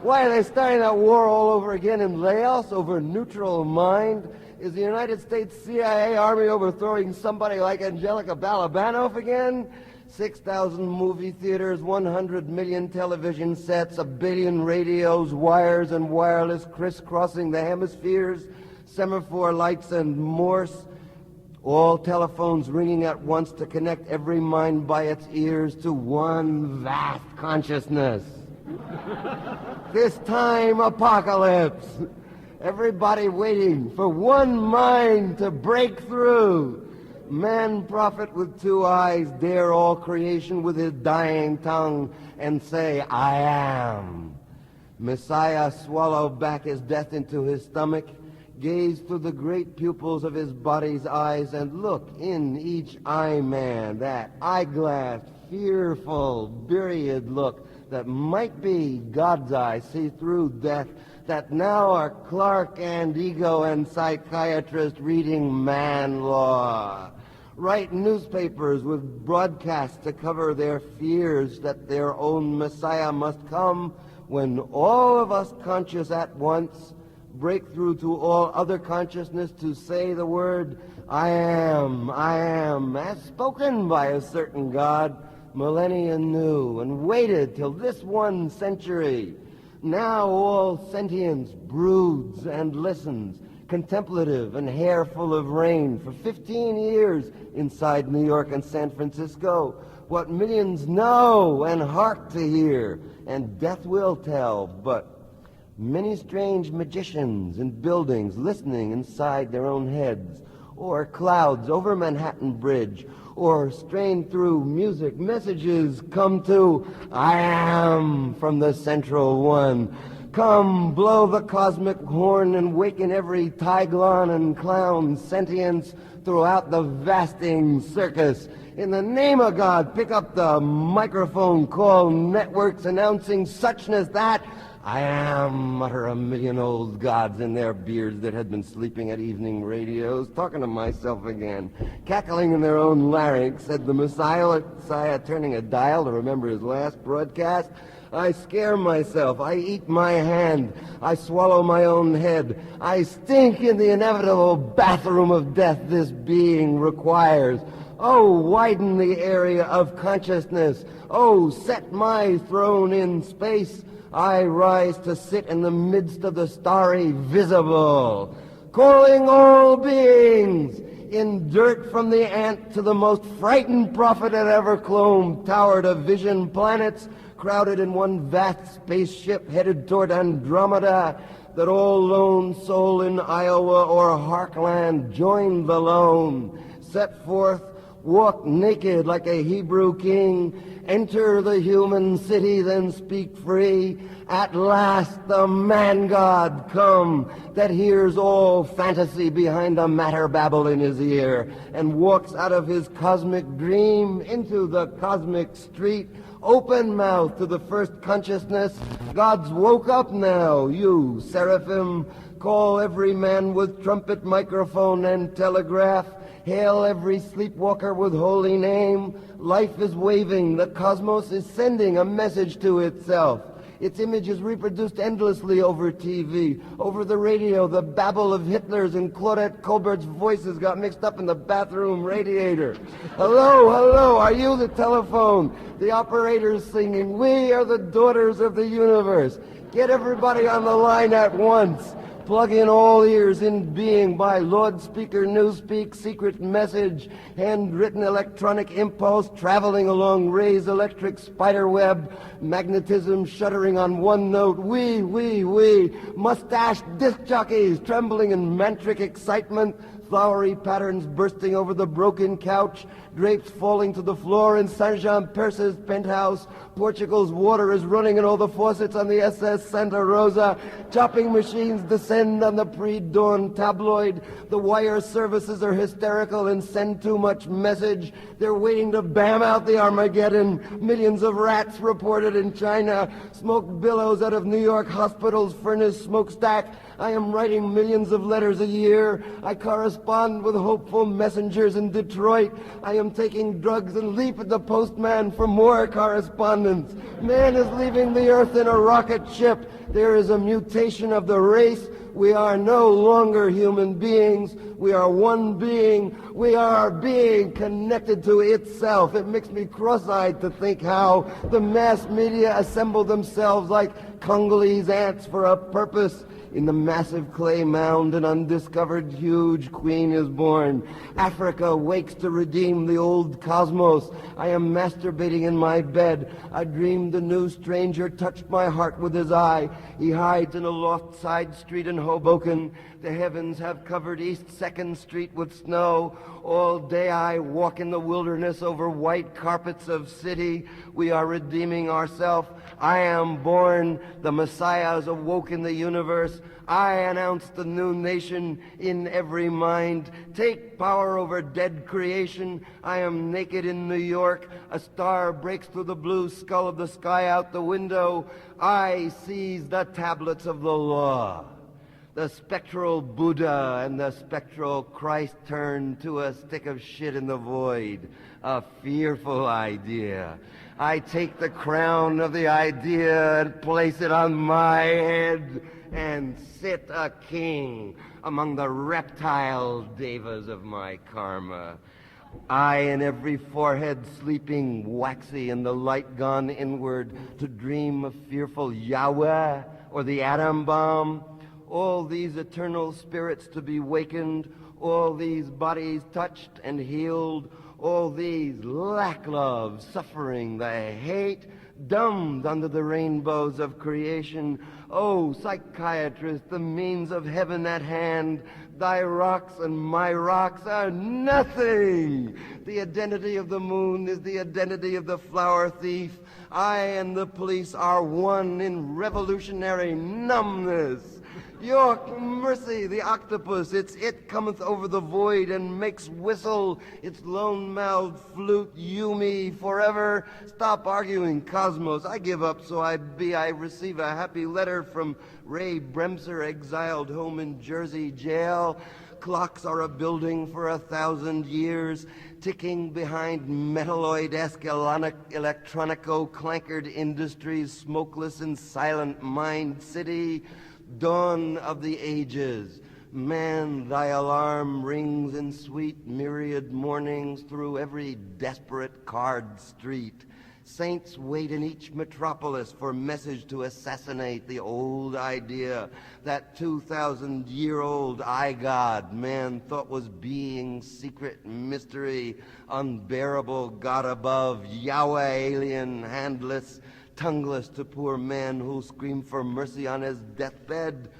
Why are they starting that war all over again in Laos over neutral mind? Is the United States CIA Army overthrowing somebody like Angelica Balabanov again? 6,000 movie theaters, 100 million television sets, 1 billion radios, wires and wireless crisscrossing the hemispheres, semaphore lights and Morse, all telephones ringing at once to connect every mind by its ears to one vast consciousness. This time apocalypse. Everybody waiting for one mind to break through. Man prophet with 2 eyes dare all creation with his dying tongue and say, I am. Messiah swallow back his death into his stomach, gaze through the great pupils of his body's eyes, and look in each eye man, that eyeglass, fearful, myriad look that might be God's eye, see through death, that now are Clark and ego and psychiatrist reading man law. Write newspapers with broadcasts to cover their fears that their own Messiah must come when all of us conscious at once break through to all other consciousness to say the word, I am, as spoken by a certain God, millennia new, and waited till this 1 century. Now all sentience broods and listens, contemplative and hair full of rain, for 15 years inside New York and San Francisco, what millions know and hark to hear, and death will tell, but many strange magicians in buildings listening inside their own heads, or clouds over Manhattan Bridge, or strained through music, messages come to I am from the central one. Come, blow the cosmic horn and waken every Tyglon and clown sentience throughout the vasting circus. In the name of God, pick up the microphone, call networks announcing suchness that I am, mutter 1 million old gods in their beards that had been sleeping at evening radios, talking to myself again, cackling in their own larynx, said the Messiah, turning a dial to remember his last broadcast. I scare myself, I eat my hand, I swallow my own head, I stink in the inevitable bathroom of death this being requires. Oh, widen the area of consciousness. Oh, set my throne in space. I rise to sit in the midst of the starry visible, calling all beings. In dirt from the ant to the most frightened prophet that ever clomb towered of vision planets, crowded in one vast spaceship headed toward Andromeda, that all lone soul in Iowa or Harkland joined the lone, set forth, walk naked like a Hebrew king, enter the human city, then speak free. At last the man-God come, that hears all fantasy behind a matter babble in his ear, and walks out of his cosmic dream into the cosmic street, open mouth to the first consciousness. God's woke up now, you seraphim. Call every man with trumpet, microphone, and telegraph. Hail every sleepwalker with holy name. Life is waving. The cosmos is sending a message to itself. Its image is reproduced endlessly over TV, over the radio. The babble of Hitler's and Claudette Colbert's voices got mixed up in the bathroom radiator. Hello, hello, are you the telephone? The operator's singing, we are the daughters of the universe. Get everybody on the line at once. Plug in all ears in being by loudspeaker, newspeak, secret message, handwritten electronic impulse traveling along Ray's electric spiderweb, magnetism shuddering on one note, we, mustached disc jockeys trembling in mantric excitement, flowery patterns bursting over the broken couch, drapes falling to the floor in Saint-Jean-Perce's penthouse. Portugal's water is running in all the faucets on the SS Santa Rosa. Chopping machines descend on the pre-dawn tabloid. The wire services are hysterical and send too much message. They're waiting to bam out the Armageddon. Millions of rats reported in China. Smoke billows out of New York hospitals' furnace smokestack. I am writing millions of letters a year. I correspond with hopeful messengers in Detroit. I am I'm taking drugs and leap at the postman for more correspondence. Man is leaving the earth in a rocket ship. There is a mutation of the race. We are no longer human beings. We are one being. We are being connected to itself. It makes me cross-eyed to think how the mass media assemble themselves like Congolese ants for a purpose. In the massive clay mound, an undiscovered huge queen is born. Africa wakes to redeem the old cosmos. I am masturbating in my bed. I dreamed the new stranger touched my heart with his eye. He hides in a loft side street in Hoboken. The heavens have covered East 2nd Street with snow. All day I walk in the wilderness over white carpets of city. We are redeeming ourselves. I am born. The Messiah is awoke in the universe. I announce the new nation in every mind. Take power over dead creation. I am naked in New York. A star breaks through the blue skull of the sky out the window. I seize the tablets of the law. The spectral Buddha and the spectral Christ turn to a stick of shit in the void. A fearful idea. I take the crown of the idea and place it on my head and sit a king among the reptile devas of my karma. I in every forehead sleeping waxy and the light gone inward to dream of fearful Yahweh or the atom bomb. All these eternal spirits to be wakened, all these bodies touched and healed, all these lack love, suffering, the hate, dumbed under the rainbows of creation. Oh, psychiatrist, the means of heaven at hand, thy rocks and my rocks are nothing. The identity of the moon is the identity of the flower thief. I and the police are one in revolutionary numbness. York, mercy, the octopus, it cometh over the void and makes whistle its lone-mouthed flute, you me, forever. Stop arguing, Cosmos. I give up, so I receive a happy letter from Ray Bremser, exiled home in Jersey jail. Clocks are a building for 1,000 years, ticking behind metalloid-esque electronico-clankered industries, smokeless and silent mind city. Dawn of the ages, man, thy alarm rings in sweet myriad mornings through every desperate card street. Saints wait in each metropolis for message to assassinate the old idea, that 2,000-year-old I-God man thought was being, secret mystery, unbearable God above, Yahweh alien, handless, tongueless to poor man who'll scream for mercy on his deathbed.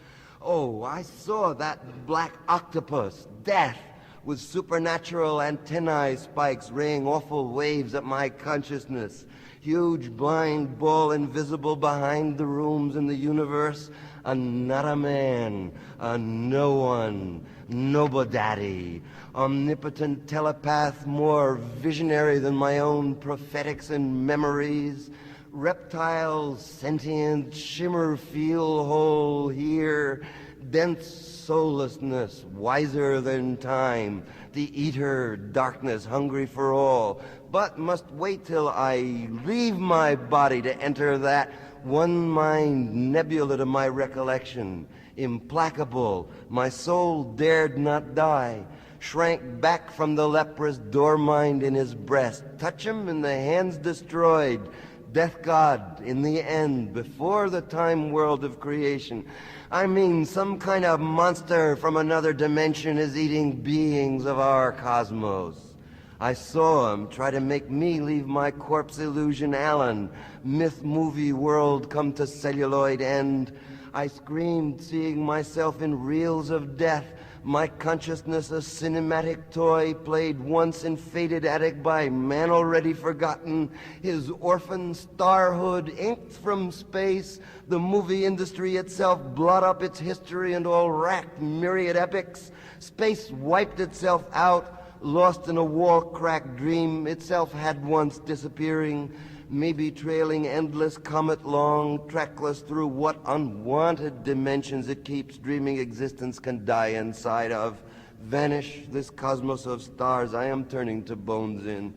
Oh, I saw that black octopus, death, with supernatural antennae spikes raying awful waves at my consciousness. Huge blind ball invisible behind the rooms in the universe. A not a man, a no one, nobodaddy, omnipotent telepath, more visionary than my own prophetics and memories. Reptile, sentient, shimmer, feel whole here, dense soullessness, wiser than time, the eater, darkness, hungry for all, but must wait till I leave my body to enter that one-mind nebula to my recollection. Implacable, my soul dared not die, shrank back from the leprous door-mind in his breast, touch him and the hands destroyed, death god in the end, before the time world of creation. I mean, some kind of monster from another dimension is eating beings of our cosmos. I saw him try to make me leave my corpse illusion Alan, myth movie world come to celluloid end. I screamed, seeing myself in reels of death, my consciousness a cinematic toy played once in faded attic by man already forgotten, his orphan starhood inked from space, the movie industry itself blot up its history and all racked myriad epics, space wiped itself out, lost in a wall-cracked dream itself had once disappearing, maybe trailing endless comet-long, trackless through what unwanted dimensions it keeps dreaming existence can die inside of. Vanish this cosmos of stars I am turning to bones in.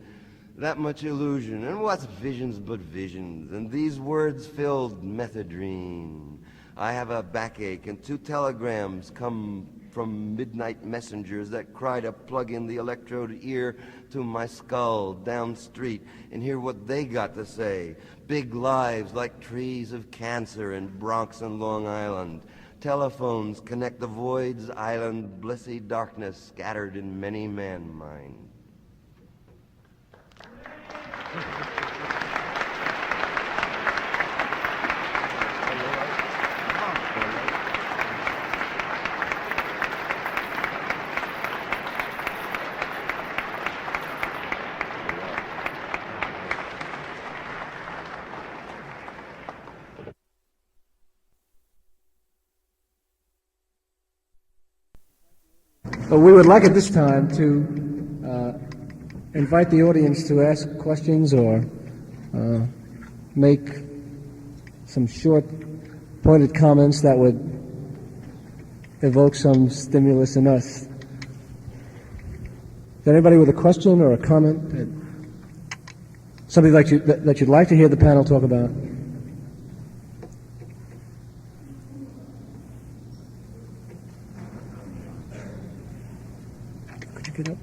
That much illusion, and what's visions but visions? And these words-filled methadrine. I have a backache, and 2 telegrams come from midnight messengers that cry to plug in the electrode ear to my skull down street and hear what they got to say. Big lives like trees of cancer in Bronx and Long Island. Telephones connect the void's island, blissy darkness scattered in many man mind. But we would like at this time to invite the audience to ask questions or make some short, pointed comments that would evoke some stimulus in us. Is there anybody with a question or a comment? Something that you'd like to hear the panel talk about? Could you get up?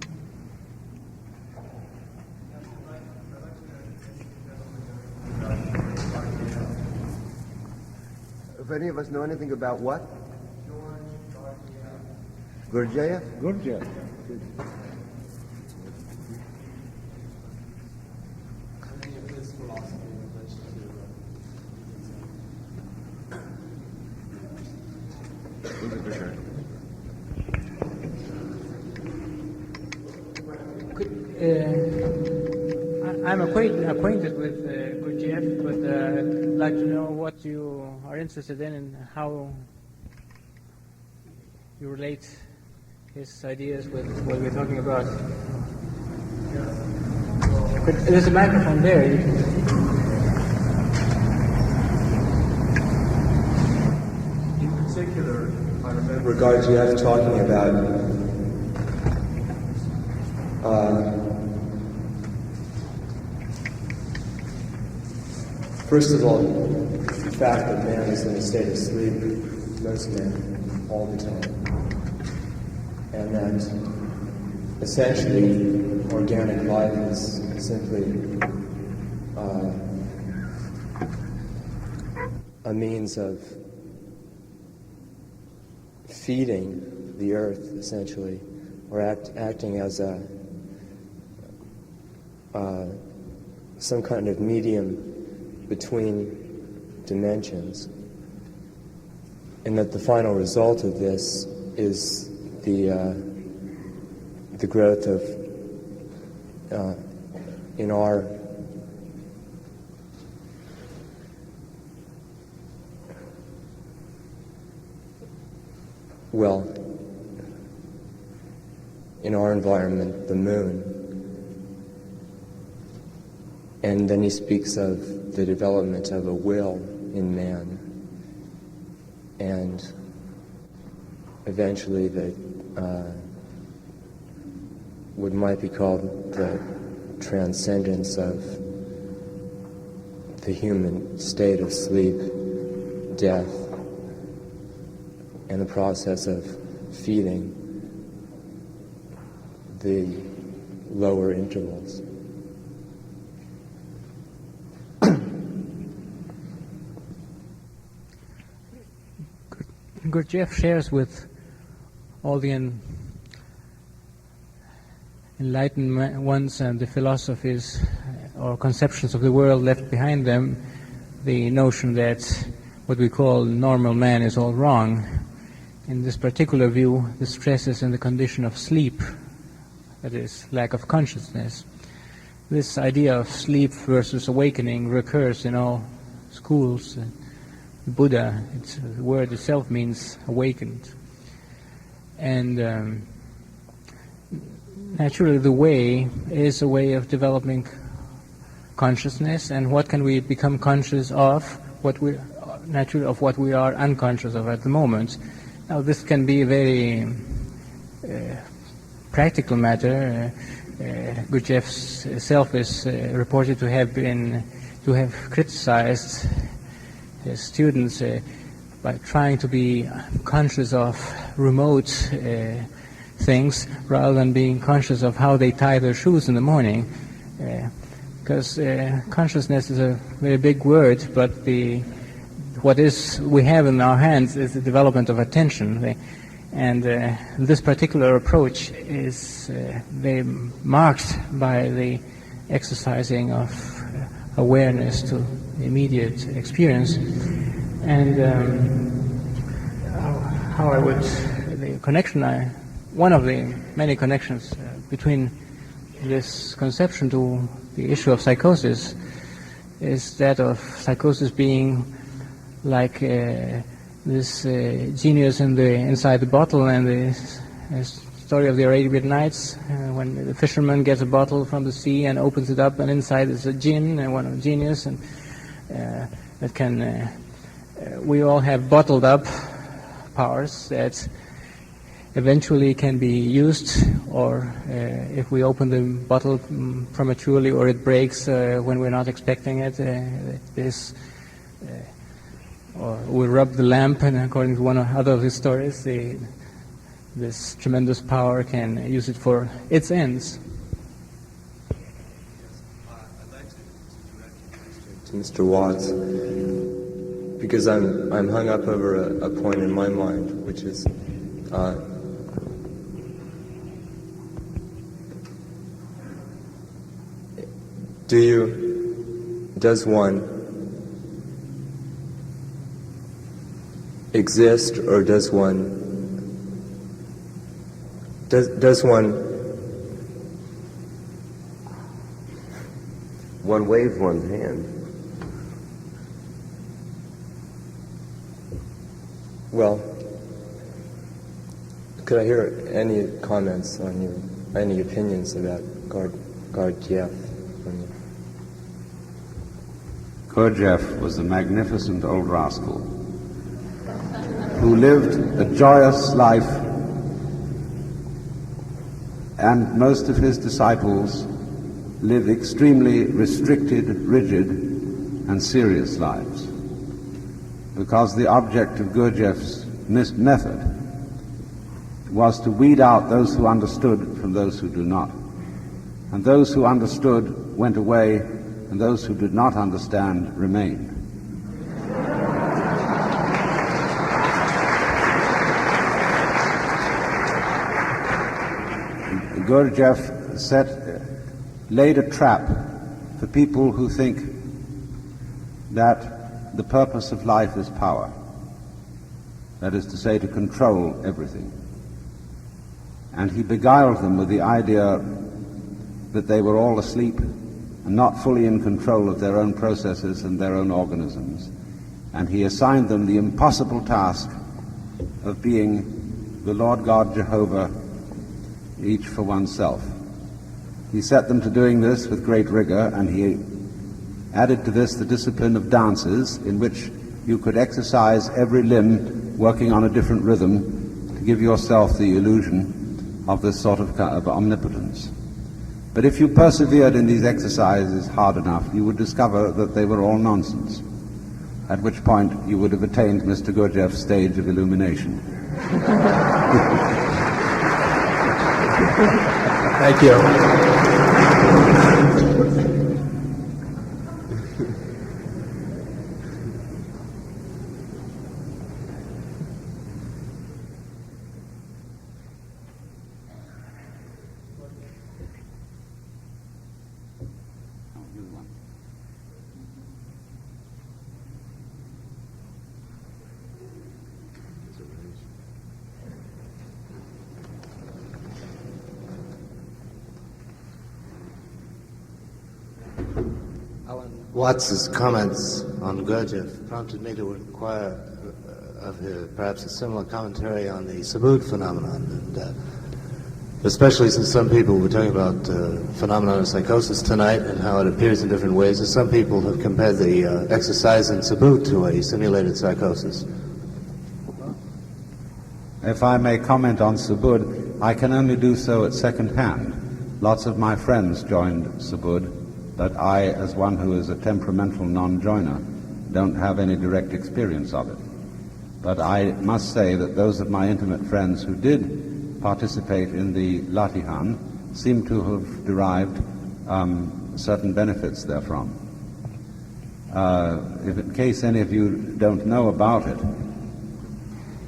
If any of us know anything about what? Gurdjieff? Gurdjieff. I'm acquainted with Gurdjieff, but I'd like to know what you are interested in and how you relate his ideas with what we're talking about. But there's a microphone there. You can... In particular, I remember Gurdjieff talking about first of all, the fact that man is in a state of sleep, most men, all the time. And that essentially organic life is simply a means of feeding the earth, essentially, or acting as some kind of medium between dimensions, and that the final result of this is the growth of in our environment, the moon. And then he speaks of the development of a will in man, and eventually what might be called the transcendence of the human state of sleep, death, and the process of feeding the lower intervals. Gurdjieff shares with all the enlightened ones and the philosophies or conceptions of the world left behind them the notion that what we call normal man is all wrong. In this particular view, the stress is in the condition of sleep, that is, lack of consciousness. This idea of sleep versus awakening recurs in all schools. Buddha, the word itself means awakened. And naturally the way is a way of developing consciousness, and what can we become conscious of? What we naturally of what we are unconscious of at the moment. Now this can be very practical matter, Gurdjieff himself is reported to have criticized his students by trying to be conscious of remote things rather than being conscious of how they tie their shoes in the morning. Because consciousness is a very big word, but what we have in our hands is the development of attention. And this particular approach is very marked by the exercising of awareness to the immediate experience. And one of the many connections between this conception to the issue of psychosis is that of psychosis being like this genius inside the bottle, and the story of the Arabian Nights, when the fisherman gets a bottle from the sea and opens it up, and inside is a jinn and one of the genius, and that can we all have bottled up powers that eventually can be used, or if we open the bottle prematurely or it breaks when we're not expecting it, or we rub the lamp, and according to one or other of his stories, this tremendous power can use it for its ends. I'd like to direct to Mr. Watts, because I'm hung up over a point in my mind, which is does one exist, or does one waves one's hand. Well, could I hear any comments on any opinions about Gurdjieff from you? Gurdjieff was a magnificent old rascal who lived a joyous life, and most of his disciples lived extremely restricted, rigid, and serious lives, because the object of Gurdjieff's method was to weed out those who understood from those who do not. And those who understood went away, and those who did not understand remained. Gurdjieff laid a trap for people who think that the purpose of life is power. That is to say, to control everything. And he beguiled them with the idea that they were all asleep and not fully in control of their own processes and their own organisms. And he assigned them the impossible task of being the Lord God Jehovah, each for oneself. He set them to doing this with great rigor, and he added to this the discipline of dances, in which you could exercise every limb working on a different rhythm to give yourself the illusion of this sort of omnipotence. But if you persevered in these exercises hard enough, you would discover that they were all nonsense, at which point you would have attained Mr. Gurdjieff's stage of illumination. Thank you. Watts's comments on Gurdjieff prompted me to inquire of perhaps a similar commentary on the Subud phenomenon, and especially since some people were talking about phenomenon of psychosis tonight and how it appears in different ways, and some people have compared the exercise in Subud to a simulated psychosis. If I may comment on Subud, I can only do so at second hand. Lots of my friends joined Subud, but I, as one who is a temperamental non-joiner, don't have any direct experience of it. But I must say that those of my intimate friends who did participate in the Latihan seem to have derived certain benefits therefrom. If in case any of you don't know about it,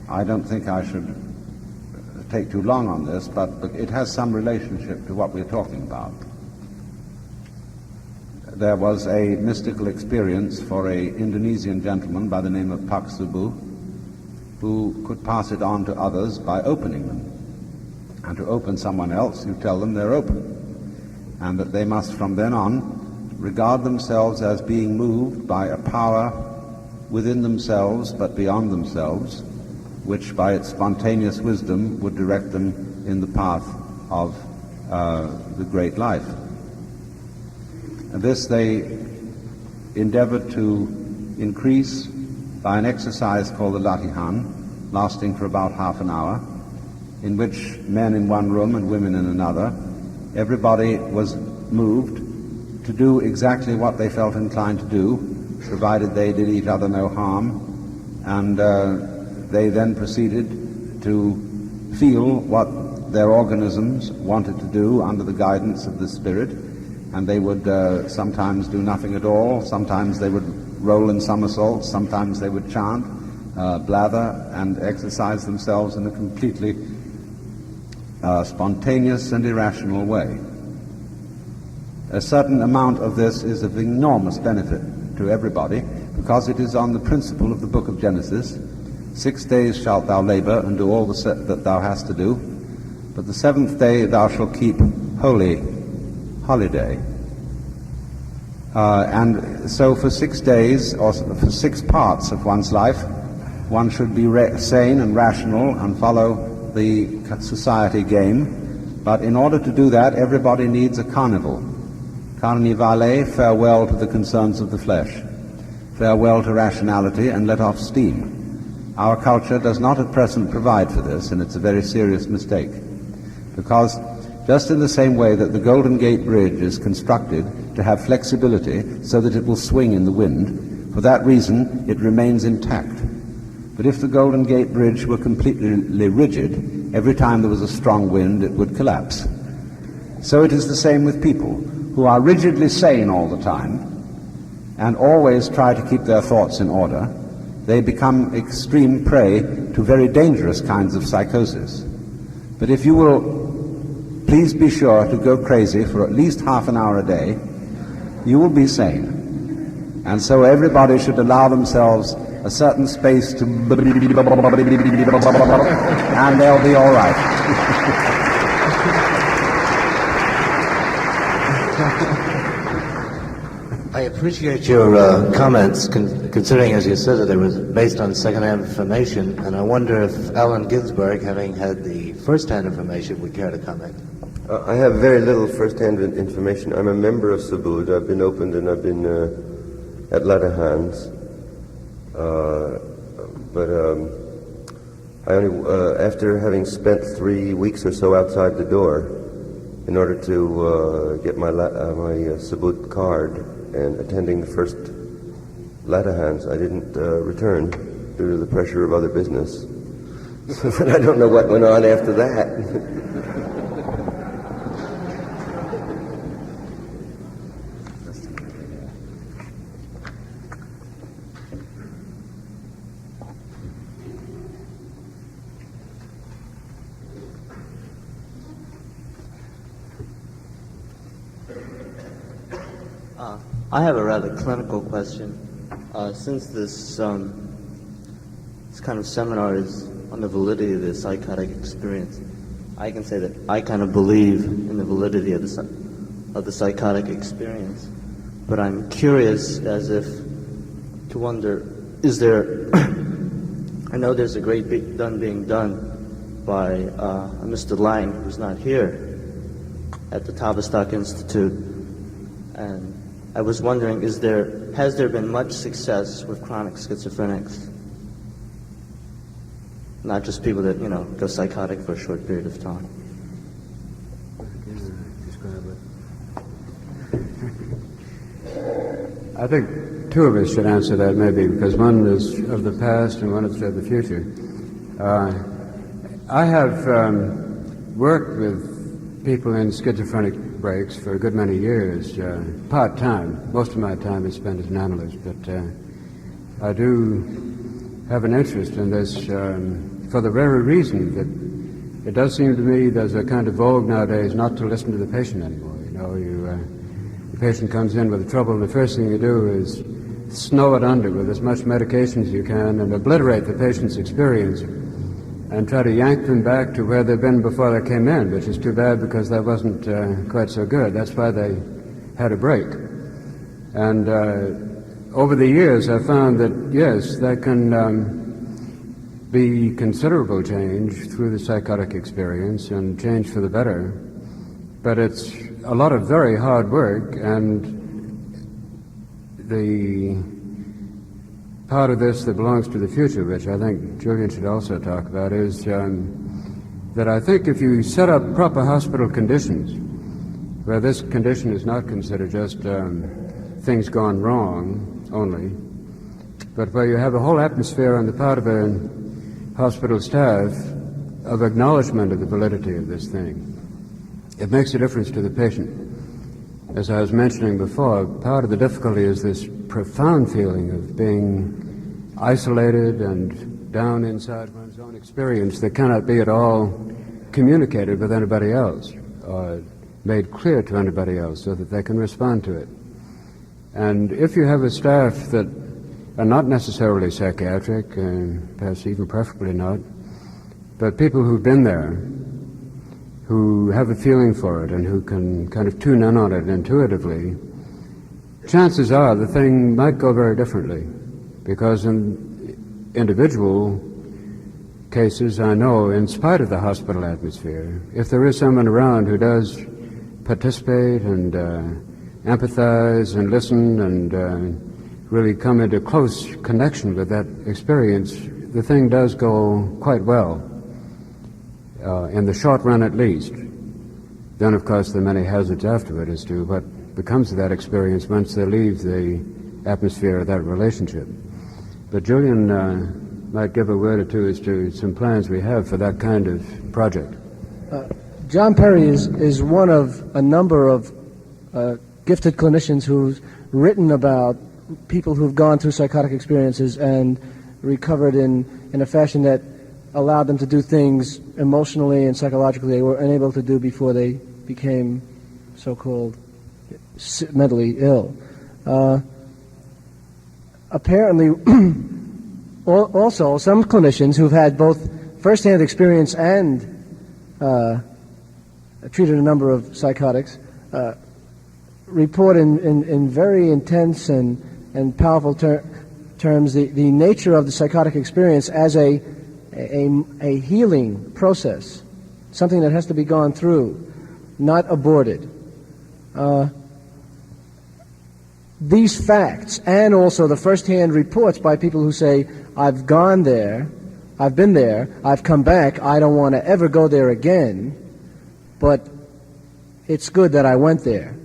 I don't think I should take too long on this, but it has some relationship to what we're talking about. There was a mystical experience for an Indonesian gentleman by the name of Pak Subu, who could pass it on to others by opening them. And to open someone else, you tell them they're open, and that they must from then on regard themselves as being moved by a power within themselves but beyond themselves, which by its spontaneous wisdom would direct them in the path of the great life. And this they endeavored to increase by an exercise called the Latihan, lasting for about half an hour, in which men in one room and women in another, everybody was moved to do exactly what they felt inclined to do, provided they did each other no harm, and they then proceeded to feel what their organisms wanted to do under the guidance of the spirit, and they would sometimes do nothing at all, sometimes they would roll in somersaults, sometimes they would chant, blather, and exercise themselves in a completely spontaneous and irrational way. A certain amount of this is of enormous benefit to everybody, because it is on the principle of the book of Genesis. 6 days shalt thou labor and do all that thou hast to do, but the seventh day thou shalt keep holiday. And so for 6 days, or for 6 parts of one's life, one should be sane and rational and follow the society game. But in order to do that, everybody needs a carnival. Carnivale, farewell to the concerns of the flesh. Farewell to rationality and let off steam. Our culture does not at present provide for this, and it's a very serious mistake. Because just in the same way that the Golden Gate Bridge is constructed to have flexibility so that it will swing in the wind, for that reason it remains intact. But if the Golden Gate Bridge were completely rigid, every time there was a strong wind it would collapse. So it is the same with people who are rigidly sane all the time and always try to keep their thoughts in order. They become extreme prey to very dangerous kinds of psychosis. But if you will please be sure to go crazy for at least half an hour a day, you will be sane. And so everybody should allow themselves a certain space to and they'll be all right. I appreciate your comments, considering, as you said, that it was based on second-hand information, and I wonder if Allen Ginsberg, having had the first-hand information, would care to comment. I have very little first-hand information. I'm a member of Subud. I've been opened and I've been at Latahans. But I only, after having spent 3 weeks or so outside the door in order to get my Subud card and attending the first Latahans, I didn't return due to the pressure of other business. So I don't know what went on after that. I have a rather clinical question. Since this kind of seminar is on the validity of the psychotic experience, I can say that I kind of believe in the validity of the psychotic experience. But I'm curious as if to wonder, is there, I know there's a great being done by Mr. Lang, who's not here, at the Tavistock Institute, and I was wondering, has there been much success with chronic schizophrenics? Not just people that, go psychotic for a short period of time. I think two of us should answer that maybe, because one is of the past and one is of the future. I have worked with people in schizophrenic breaks for a good many years, part-time. Most of my time is spent as an analyst, but I do have an interest in this for the very reason that it does seem to me there's a kind of vogue nowadays not to listen to the patient anymore. You know, the patient comes in with trouble, and the first thing you do is snow it under with as much medication as you can and obliterate the patient's experience and try to yank them back to where they've been before they came in, which is too bad because that wasn't quite so good. That's why they had a break. And over the years, I found that, yes, that can be considerable change through the psychotic experience and change for the better. But it's a lot of very hard work, and the part of this that belongs to the future, which I think Julian should also talk about, is that I think if you set up proper hospital conditions, where this condition is not considered just things gone wrong only, but where you have a whole atmosphere on the part of a hospital staff of acknowledgement of the validity of this thing, it makes a difference to the patient. As I was mentioning before, part of the difficulty is this profound feeling of being isolated and down inside one's own experience that cannot be at all communicated with anybody else or made clear to anybody else so that they can respond to it. And if you have a staff that are not necessarily psychiatric, perhaps even preferably not, but people who've been there, who have a feeling for it and who can kind of tune in on it intuitively, chances are the thing might go very differently. Because in individual cases, I know, in spite of the hospital atmosphere, if there is someone around who does participate and empathize and listen and really come into close connection with that experience, the thing does go quite well. In the short run at least. Then, of course, there are many hazards afterward as to what becomes of that experience once they leave the atmosphere of that relationship. But Julian might give a word or two as to some plans we have for that kind of project. John Perry is one of a number of gifted clinicians who's written about people who've gone through psychotic experiences and recovered in a fashion that allowed them to do things emotionally and psychologically they were unable to do before they became so-called mentally ill. Apparently, also some clinicians who've had both first-hand experience and treated a number of psychotics report in very intense and powerful terms the nature of the psychotic experience as a healing process, something that has to be gone through, not aborted. These facts, and also the first-hand reports by people who say, I've gone there, I've been there, I've come back, I don't want to ever go there again, but it's good that I went there.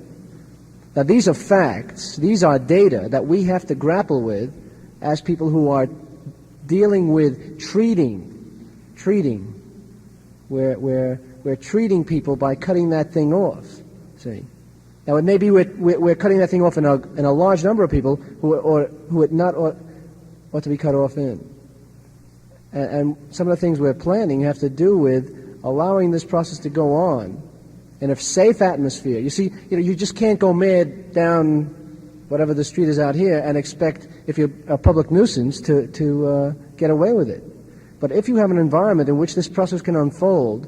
Now, these are facts, these are data that we have to grapple with as people who are dealing with treating. We're treating people by cutting that thing off. See, now it may be we're cutting that thing off in a large number of people who it not ought to be cut off in. And some of the things we're planning have to do with allowing this process to go on in a safe atmosphere. You see, you just can't go mad down whatever the street is out here and expect, if you're a public nuisance, to get away with it. But if you have an environment in which this process can unfold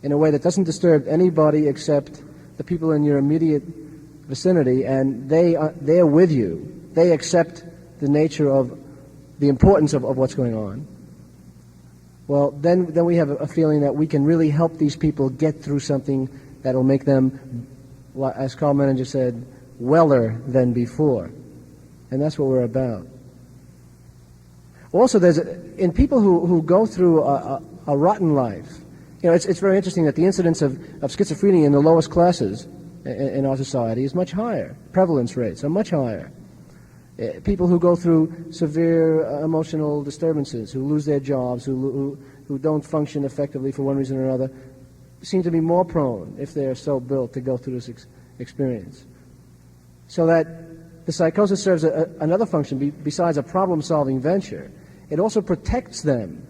in a way that doesn't disturb anybody except the people in your immediate vicinity, and they're with you, they accept the nature of the importance of what's going on, well, then we have a feeling that we can really help these people get through something that will make them, as Carl Menninger said, weller than before. And that's what we're about. Also, in people who go through a rotten life, it's very interesting that the incidence of schizophrenia in the lowest classes in our society is much higher. Prevalence rates are much higher. People who go through severe emotional disturbances, who lose their jobs, who don't function effectively for one reason or another, seem to be more prone, if they're so built, to go through this experience. So that the psychosis serves another function besides a problem-solving venture. It also protects them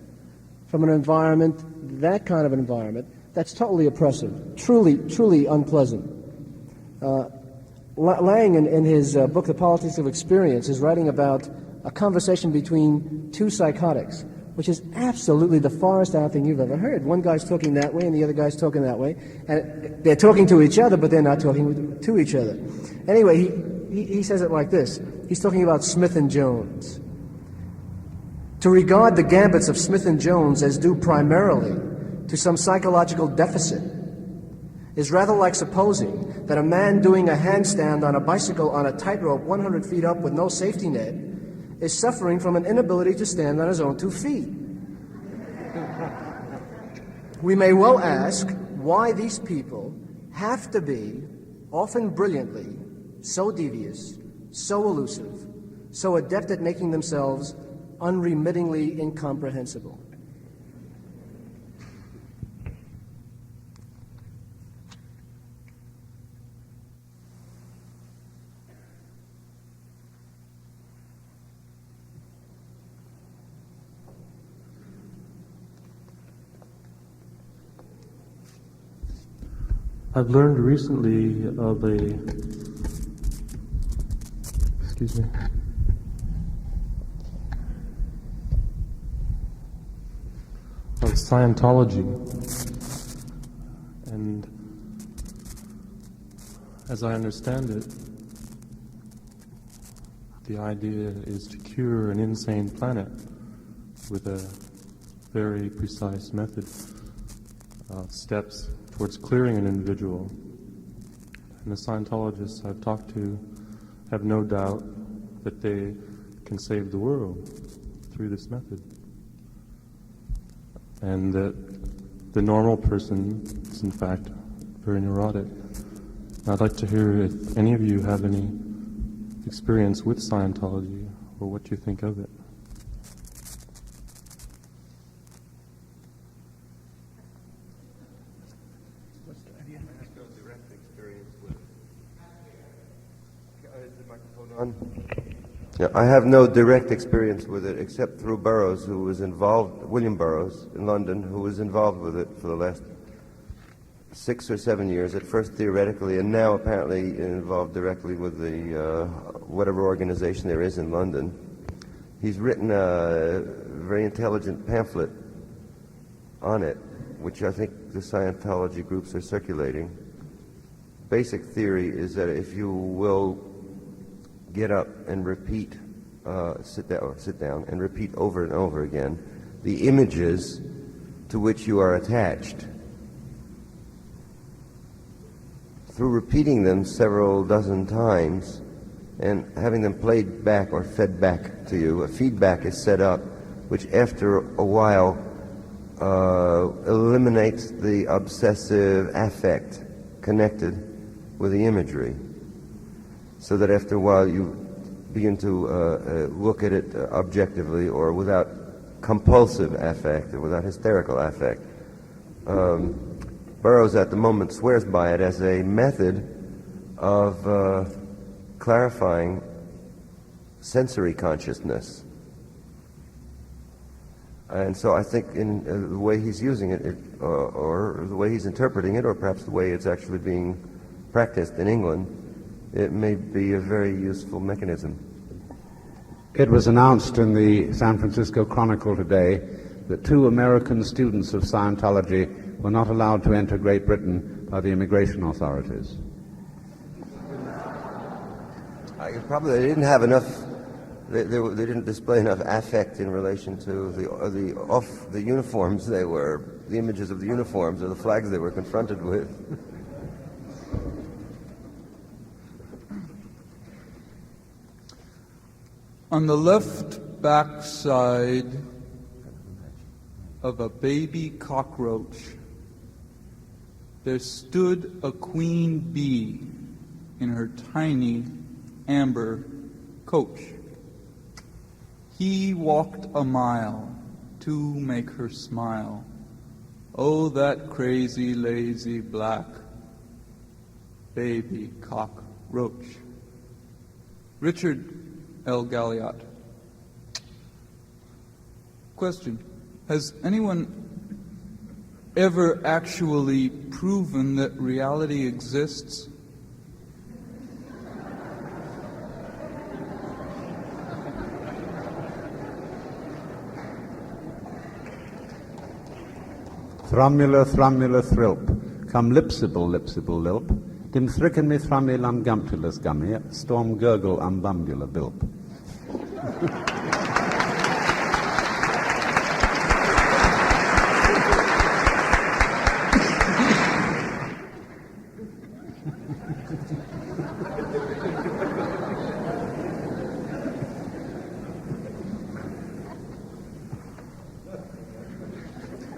from an environment, that kind of environment, that's totally oppressive, truly unpleasant. Lang, in his book, The Politics of Experience, is writing about a conversation between two psychotics, which is absolutely the farthest out thing you've ever heard. One guy's talking that way and the other guy's talking that way, and they're talking to each other, but they're not talking to each other. Anyway, he says it like this. He's talking about Smith and Jones. To regard the gambits of Smith and Jones as due primarily to some psychological deficit is rather like supposing that a man doing a handstand on a bicycle on a tightrope 100 feet up with no safety net is suffering from an inability to stand on his own 2 feet. We may well ask why these people have to be, often brilliantly, so devious, so elusive, so adept at making themselves unremittingly incomprehensible. I've learned recently of of Scientology, and as I understand it, the idea is to cure an insane planet with a very precise method of steps towards clearing an individual. And the Scientologists I've talked to have no doubt that they can save the world through this method. And that the normal person is in fact very neurotic. I'd like to hear if any of you have any experience with Scientology or what you think of it. Yeah, I have no direct experience with it except through Burroughs, who was involved, William Burroughs in London, who was involved with it for the last 6 or 7 years, at first theoretically, and now apparently involved directly with the whatever organization there is in London. He's written a very intelligent pamphlet on it, which I think the Scientology groups are circulating. Basic theory is that if you will get up and repeat, sit down and repeat over and over again the images to which you are attached. Through repeating them several dozen times and having them played back or fed back to you, a feedback is set up which after a while eliminates the obsessive affect connected with the imagery, so that after a while you begin to look at it objectively or without compulsive affect or without hysterical affect. Burroughs at the moment swears by it as a method of clarifying sensory consciousness. And so I think in the way he's using it, or the way he's interpreting it, or perhaps the way it's actually being practiced in England, it may be a very useful mechanism. It was announced in the San Francisco Chronicle today that 2 American students of Scientology were not allowed to enter Great Britain by the immigration authorities. Probably they didn't have enough. They didn't display enough affect in relation to the uniforms they were, the images of the uniforms or the flags they were confronted with. On the left backside of a baby cockroach there stood a queen bee in her tiny amber coach. He walked a mile to make her smile. Oh, that crazy, lazy, black baby cockroach. Richard L. Galliot. Question: has anyone ever actually proven that reality exists? Thrommula, thrommula, thrilp, come lipsible, lipsible, lilp, dim thricken me thrummel am gumpulus gummy, storm gurgle am bumbula bilp.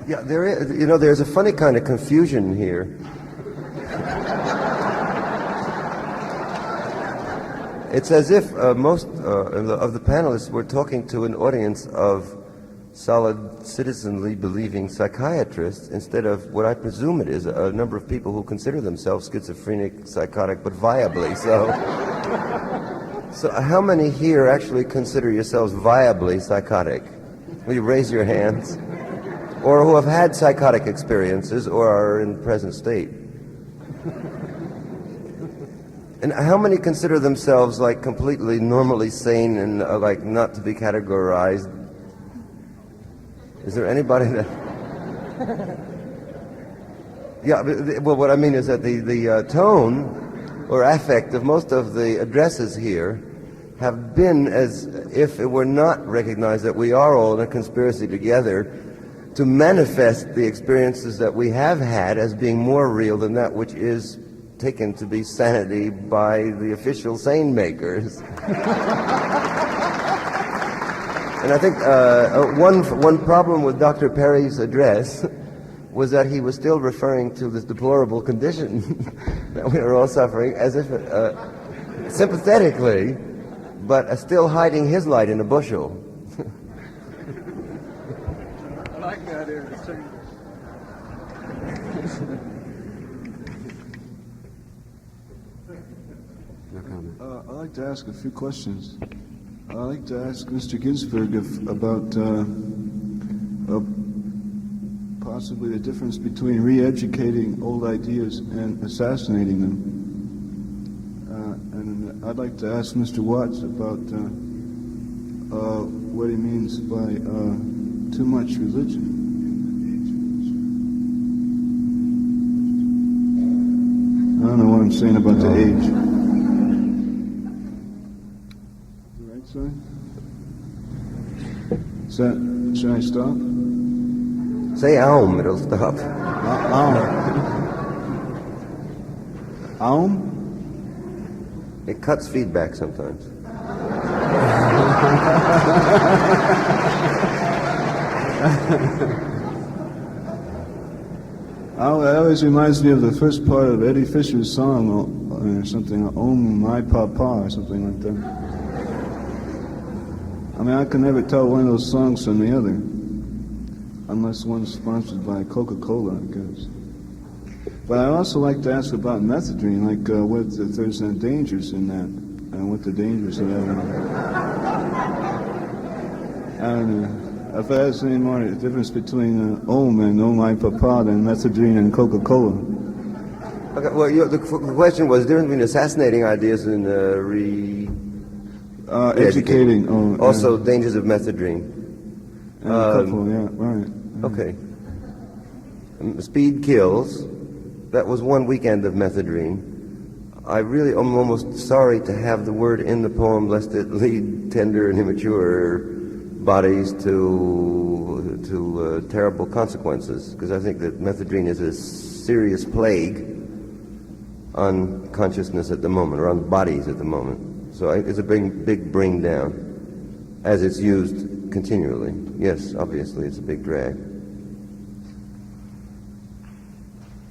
Yeah, there's a funny kind of confusion here. It's as if most of the panelists were talking to an audience of solid, citizenly believing psychiatrists instead of what I presume it is, a number of people who consider themselves schizophrenic, psychotic, but viably so. So how many here actually consider yourselves viably psychotic? Will you raise your hands? Or who have had psychotic experiences or are in present state. And how many consider themselves like completely normally sane and like not to be categorized? Is there anybody that... Yeah, well, what I mean is that the tone or affect of most of the addresses here have been as if it were not recognized that we are all in a conspiracy together to manifest the experiences that we have had as being more real than that which is taken to be sanity by the official sane makers. And I think one problem with Dr. Perry's address was that he was still referring to this deplorable condition that we are all suffering as if sympathetically, but still hiding his light in a bushel. I'd like to ask a few questions. I'd like to ask Mr. Ginsberg about possibly the difference between re-educating old ideas and assassinating them. And I'd like to ask Mr. Watts about what he means by too much religion. I don't know what I'm saying about the age. Right, son? Should I stop? Say Aum, it'll stop. Aum? It cuts feedback sometimes. That always reminds me of the first part of Eddie Fisher's song, or something, Om My Papa, or something like that. I mean, I can never tell one of those songs from the other, unless one's sponsored by Coca-Cola, I guess. But I'd also like to ask about methadone, like if there's dangers in that, and what the dangers of that are. I don't know. If there's any more difference between Om and Oh My Papa than methadone and Coca-Cola. Okay, well, the question was the difference between assassinating ideas and educating. Also, dangers of methadone. And a couple, yeah, right. Okay. Speed kills. That was one weekend of methadone. I really am almost sorry to have the word in the poem lest it lead tender and immature bodies to terrible consequences, because I think that methadone is a serious plague on consciousness at the moment, or on bodies at the moment. So it's a big bring down as it's used continually. Yes, obviously it's a big drag.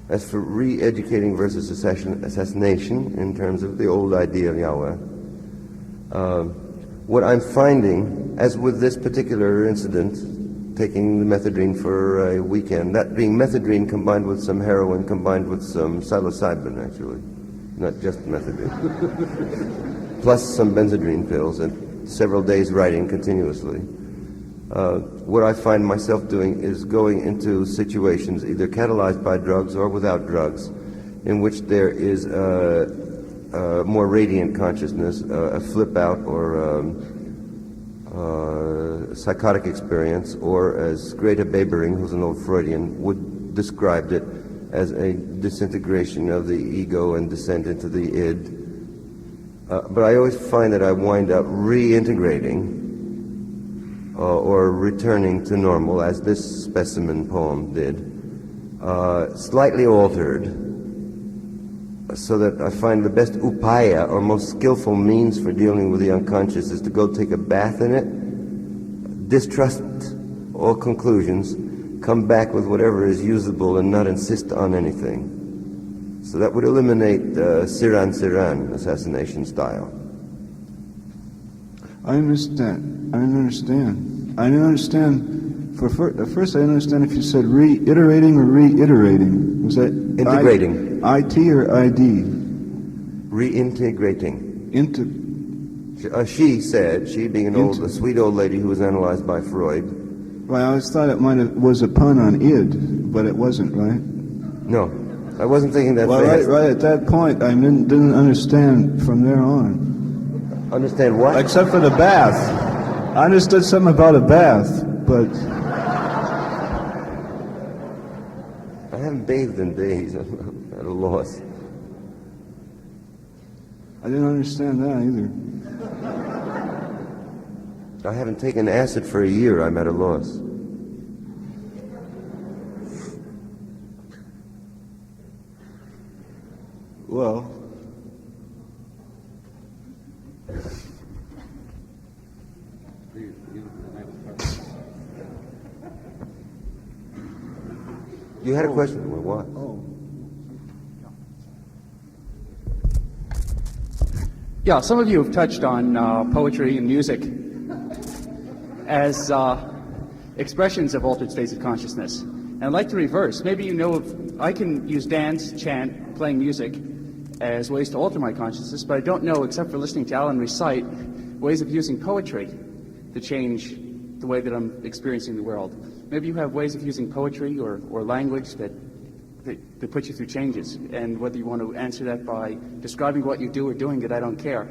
As for re-educating versus assassination, in terms of the old idea of Yahweh, what I'm finding, as with this particular incident, taking the methadone for a weekend, that being methadone combined with some heroin, combined with some psilocybin, actually, not just methadone, plus some benzodrine pills, and several days writing continuously. What I find myself doing is going into situations, either catalyzed by drugs or without drugs, in which there is a more radiant consciousness, a flip out or psychotic experience, or as Greta Bebering, who's an old Freudian, would describe it as a disintegration of the ego and descent into the id. But I always find that I wind up reintegrating or returning to normal, as this specimen poem did, slightly altered, so that I find the best upaya, or most skillful means for dealing with the unconscious, is to go take a bath in it, distrust all conclusions, come back with whatever is usable and not insist on anything. So that would eliminate Siran assassination style. I understand. I don't understand. I don't understand. At first, I don't understand if you said reiterating or reiterating. Was that integrating? IT or ID? Reintegrating. She said, she being a sweet old lady who was analyzed by Freud. Well, I always thought it was a pun on id, but it wasn't, right? No, I wasn't thinking that. Well, right at that point, I didn't understand from there on. Understand what? Except for the bath. I understood something about a bath, but I haven't bathed in days. I'm at a loss. I didn't understand that either. I haven't taken acid for a year. I'm at a loss. Well, you had a question? What? Yeah, some of you have touched on poetry and music as expressions of altered states of consciousness. And I'd like to reverse. Maybe you know I can use dance, chant, playing music as ways to alter my consciousness, but I don't know, except for listening to Alan recite, ways of using poetry to change the way that I'm experiencing the world. Maybe you have ways of using poetry or language that put you through changes. And whether you want to answer that by describing what you do or doing it, I don't care.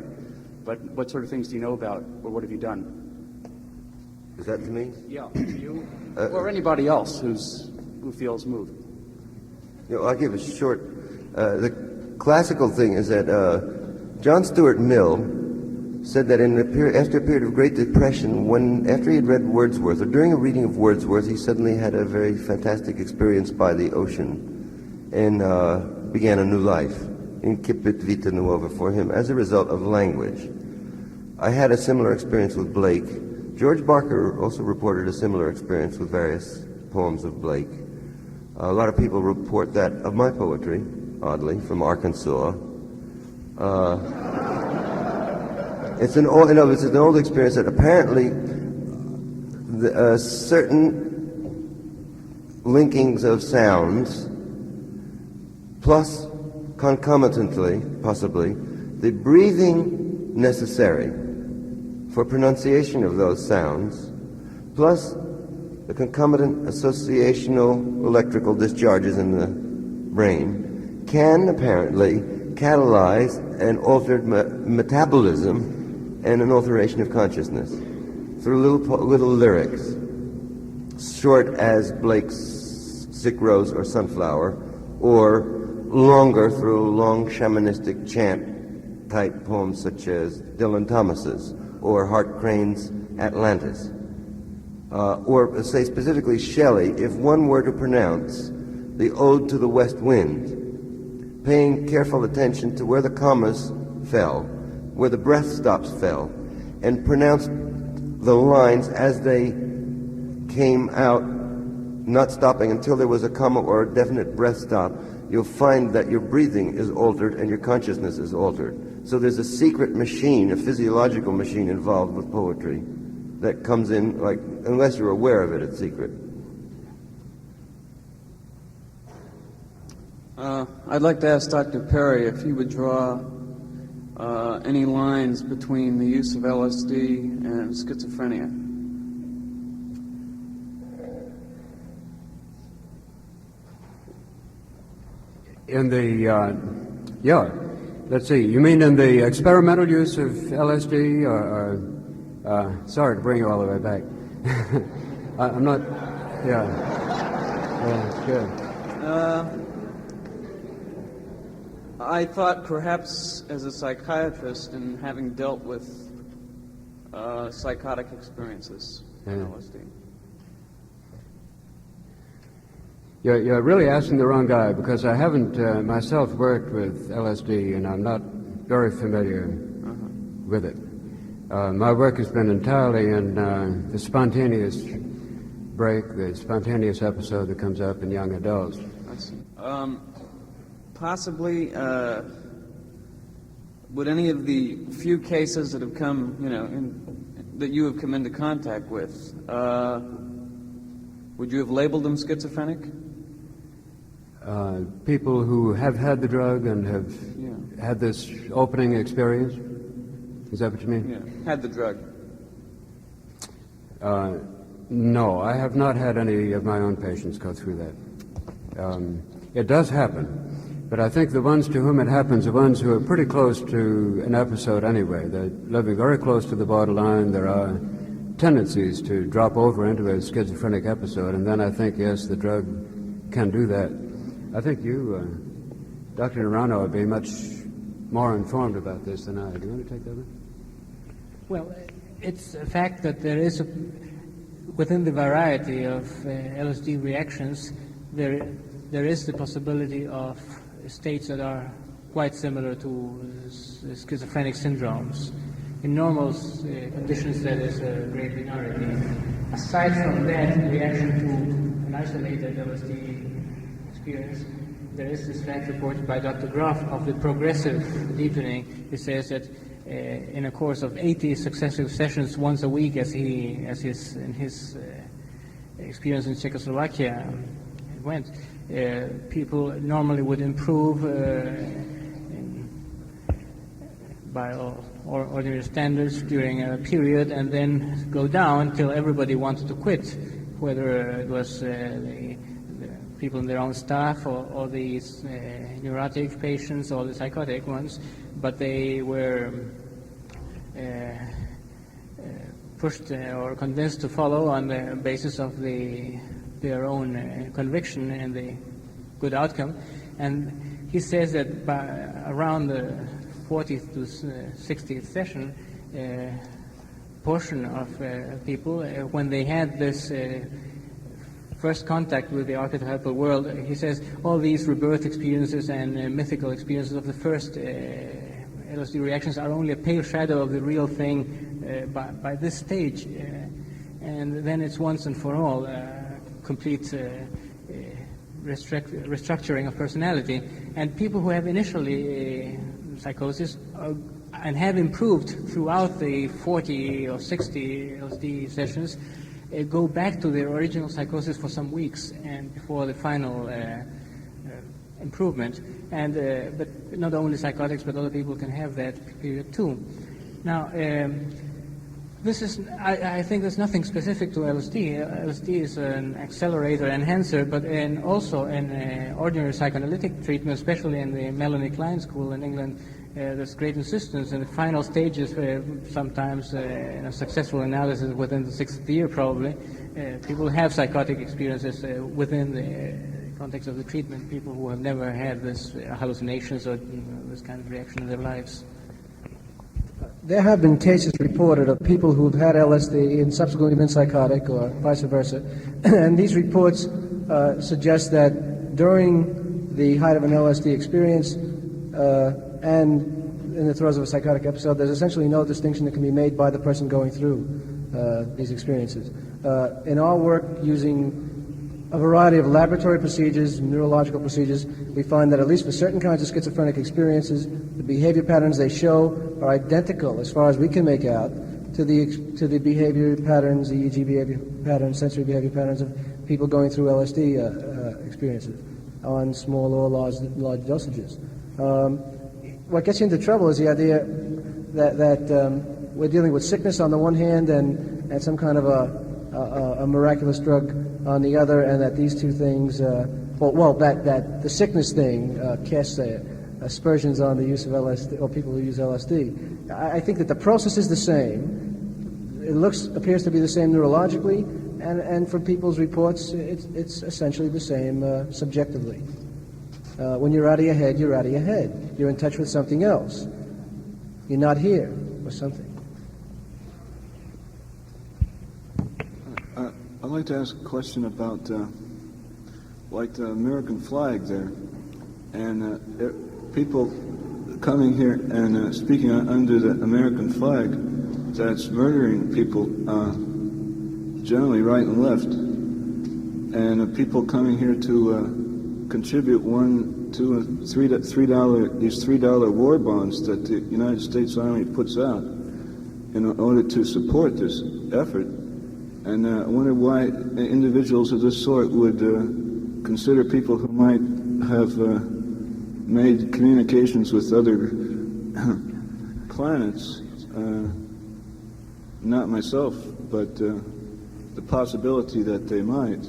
But what sort of things do you know about, or what have you done? Is that to me? Yeah, you or anybody else who feels moved. I'll give a short. The classical thing is that John Stuart Mill said that after a period of Great Depression, after he had read Wordsworth, or during a reading of Wordsworth, he suddenly had a very fantastic experience by the ocean and began a new life. Incipit vita nuova for him as a result of language. I had a similar experience with Blake. George Barker also reported a similar experience with various poems of Blake. A lot of people report that of my poetry, oddly, from Arkansas. It's an old experience that apparently certain linkings of sounds, plus concomitantly, possibly, the breathing necessary for pronunciation of those sounds, plus the concomitant associational electrical discharges in the brain, can apparently catalyze an altered metabolism and an alteration of consciousness through little lyrics, short as Blake's Sick Rose or Sunflower, or longer through long shamanistic chant-type poems such as Dylan Thomas's or Hart Crane's Atlantis. Or say specifically Shelley, if one were to pronounce the Ode to the West Wind, paying careful attention to where the commas fell, where the breath stops fell, and pronounced the lines as they came out, not stopping until there was a comma or a definite breath stop, you'll find that your breathing is altered and your consciousness is altered. So there's a secret machine, a physiological machine involved with poetry that comes in, like, unless you're aware of it, it's secret. I'd like to ask Dr. Perry if he would draw any lines between the use of LSD and schizophrenia. In the, let's see, you mean in the experimental use of LSD, or sorry to bring you all the way back. I'm not, good. I thought perhaps as a psychiatrist and having dealt with psychotic experiences in LSD. You're really asking the wrong guy, because I haven't myself worked with LSD, and I'm not very familiar with it. My work has been entirely in the spontaneous break, the spontaneous episode that comes up in young adults. I see. Possibly, would any of the few cases that have come, that you have come into contact with, would you have labeled them schizophrenic? People who have had the drug and have had this opening experience? Is that what you mean? Yeah, had the drug. No, I have not had any of my own patients go through that. It does happen, but I think the ones to whom it happens are ones who are pretty close to an episode anyway. They're living very close to the borderline. There are tendencies to drop over into a schizophrenic episode, and then I think, yes, the drug can do that. I think you, Dr. Naranjo, would be much more informed about this than I. Do you want to take that one? Well, it's a fact that there is, within the variety of LSD reactions, there is the possibility of states that are quite similar to schizophrenic syndromes. In normal conditions, that is a great minority. Aside from that reaction to an isolated LSD experience, there is this fact reported by Dr. Groff of the progressive deepening. He says that in a course of 80 successive sessions once a week, in his experience in Czechoslovakia went, people normally would improve by ordinary standards during a period and then go down until everybody wanted to quit, whether it was the people in their own staff or these neurotic patients or the psychotic ones, but they were pushed or convinced to follow on the basis of their own conviction and the good outcome. And he says that by around the 40th to 60th session, portion of people, when they had this first contact with the archetypal world, he says all these rebirth experiences and mythical experiences of the first LSD reactions are only a pale shadow of the real thing by this stage. And then it's once and for all complete restructuring of personality. And people who have initially psychosis and have improved throughout the 40 or 60 LSD sessions go back to their original psychosis for some weeks and before the final improvement. And but not only psychotics, but other people can have that period too. Now, this is, I think there's nothing specific to LSD. LSD is an accelerator, enhancer, but also in ordinary psychoanalytic treatment, especially in the Melanie Klein School in England, there's great insistence in the final stages, sometimes in a successful analysis within the 6th year probably, people have psychotic experiences within the context of the treatment, people who have never had this hallucinations or this kind of reaction in their lives. There have been cases reported of people who've had LSD and subsequently been psychotic or vice versa. And these reports suggest that during the height of an LSD experience and in the throes of a psychotic episode, there's essentially no distinction that can be made by the person going through these experiences. In our work using a variety of laboratory procedures, neurological procedures, we find that at least for certain kinds of schizophrenic experiences, the behavior patterns they show are identical, as far as we can make out, to the behavior patterns, EEG behavior patterns, sensory behavior patterns of people going through LSD experiences on small or large dosages. What gets you into trouble is the idea that we're dealing with sickness on the one hand and some kind of a miraculous drug on the other, and that these two things, that the sickness thing casts aspersions on the use of LSD or people who use LSD. I think that the process is the same. It appears to be the same neurologically, and from people's reports, it's essentially the same subjectively. When you're out of your head, you're out of your head. You're in touch with something else. You're not here, or something. I'd like to ask a question about, like the American flag there, and people coming here and speaking under the American flag that's murdering people, generally right and left, and people coming here to contribute $1, $2, $3 these $3 war bonds that the United States Army puts out in order to support this effort. And I wonder why individuals of this sort would consider people who might have made communications with other planets, not myself, but the possibility that they might,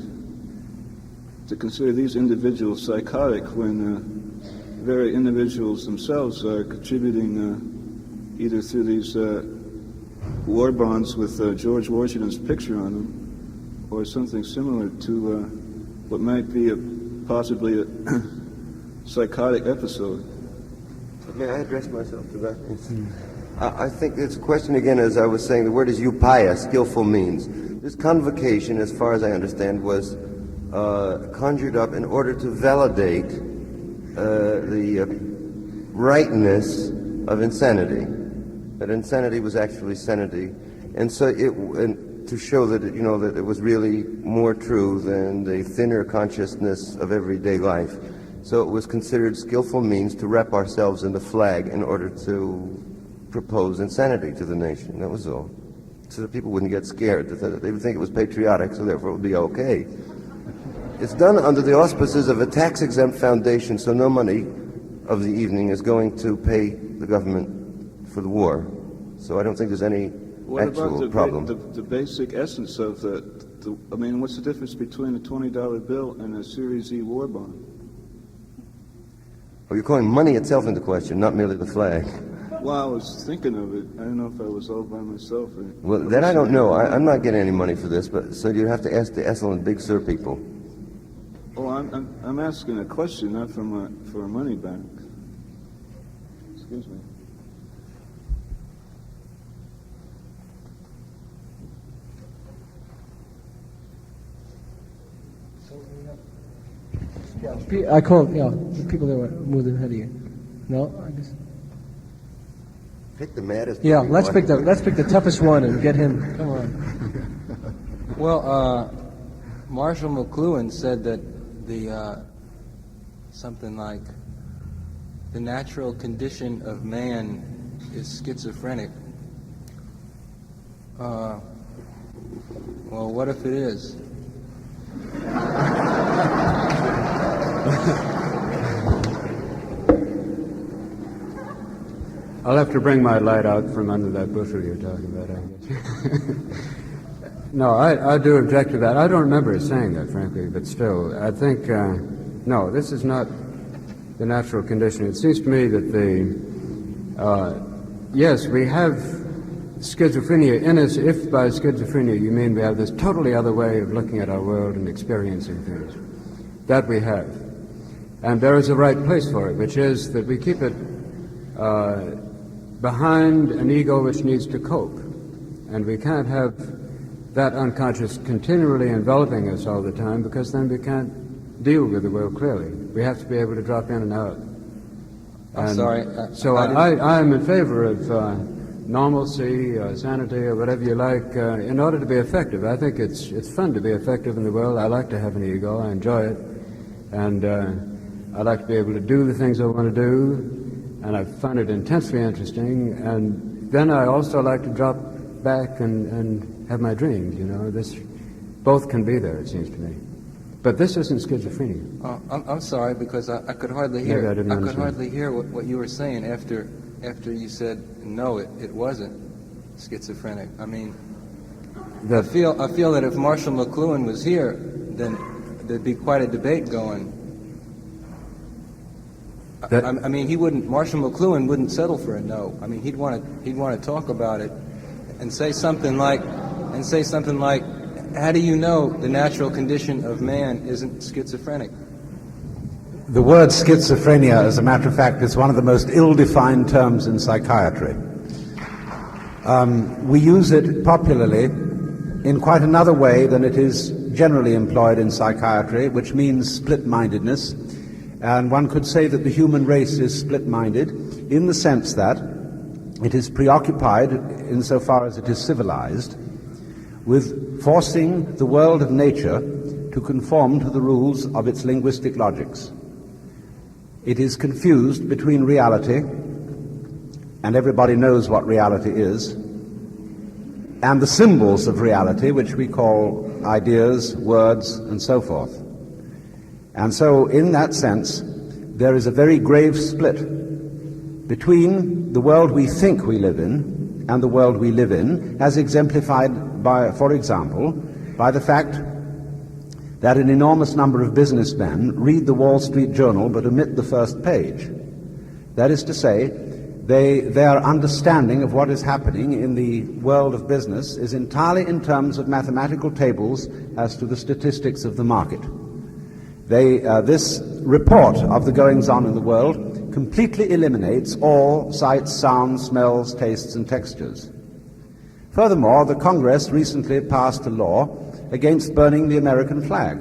to consider these individuals psychotic when very individuals themselves are contributing either through these war bonds with George Washington's picture on them, or something similar to what might be possibly a psychotic episode. May I address myself to that? I think it's a question again, as I was saying, the word is upaya, skillful means. This convocation, as far as I understand, was conjured up in order to validate the rightness of insanity. That insanity was actually sanity, and so to show that that it was really more true than the thinner consciousness of everyday life. So it was considered skillful means to wrap ourselves in the flag in order to propose insanity to the nation. That was all. So that people wouldn't get scared. They would think it was patriotic, so therefore it would be okay. It's done under the auspices of a tax-exempt foundation, so no money of the evening is going to pay the government for the war. So I don't think there's any actual problem. What about the basic essence of what's the difference between a $20 bill and a Series E war bond? Oh, you're calling money itself into question, not merely the flag. Well, I was thinking of it. I don't know if I was all by myself. Well, that I don't know. I'm not getting any money for this, but so you have to ask the Essel and Big Sur people. Oh, I'm asking a question, not for a money bank. Excuse me. I called, the people that were moving ahead of you. No, I guess. Pick the maddest. Yeah, let's pick the toughest one and get him. Come on. Well, Marshall McLuhan said that something like the natural condition of man is schizophrenic. Well, what if it is? I'll have to bring my light out from under that bushel you're talking about, I guess. No, I do object to that. I don't remember saying that, frankly, but still, I think, no, this is not the natural condition. It seems to me that yes, we have schizophrenia in us, if by schizophrenia you mean we have this totally other way of looking at our world and experiencing things. That we have. And there is a right place for it, which is that we keep it behind an ego which needs to cope. And we can't have that unconscious continually enveloping us all the time, because then we can't deal with the world clearly. We have to be able to drop in and out. I'm sorry. So I am in favor of normalcy, sanity, or whatever you like, in order to be effective. I think it's fun to be effective in the world. I like to have an ego. I enjoy it. And I like to be able to do the things I want to do, and I find it intensely interesting. And then I also like to drop back and have my dreams, you know. This both can be there, it seems to me. But this isn't schizophrenia. I'm sorry, because I could hardly hear. I could hardly hear what you were saying after you said no, it wasn't schizophrenic. I mean, I feel that if Marshall McLuhan was here, then there'd be quite a debate going. I mean, Marshall McLuhan wouldn't settle for a no. I mean, he'd want to talk about it and say something like, how do you know the natural condition of man isn't schizophrenic? The word schizophrenia, as a matter of fact, is one of the most ill-defined terms in psychiatry. We use it popularly in quite another way than it is generally employed in psychiatry, which means split-mindedness. And one could say that the human race is split-minded in the sense that it is preoccupied, insofar as it is civilized, with forcing the world of nature to conform to the rules of its linguistic logics. It is confused between reality, and everybody knows what reality is, and the symbols of reality, which we call ideas, words, and so forth. And so, in that sense, there is a very grave split between the world we think we live in and the world we live in, as exemplified by, for example, by the fact that an enormous number of businessmen read the Wall Street Journal but omit the first page. That is to say, their understanding of what is happening in the world of business is entirely in terms of mathematical tables as to the statistics of the market. This report of the goings-on in the world completely eliminates all sights, sounds, smells, tastes, and textures. Furthermore, the Congress recently passed a law against burning the American flag.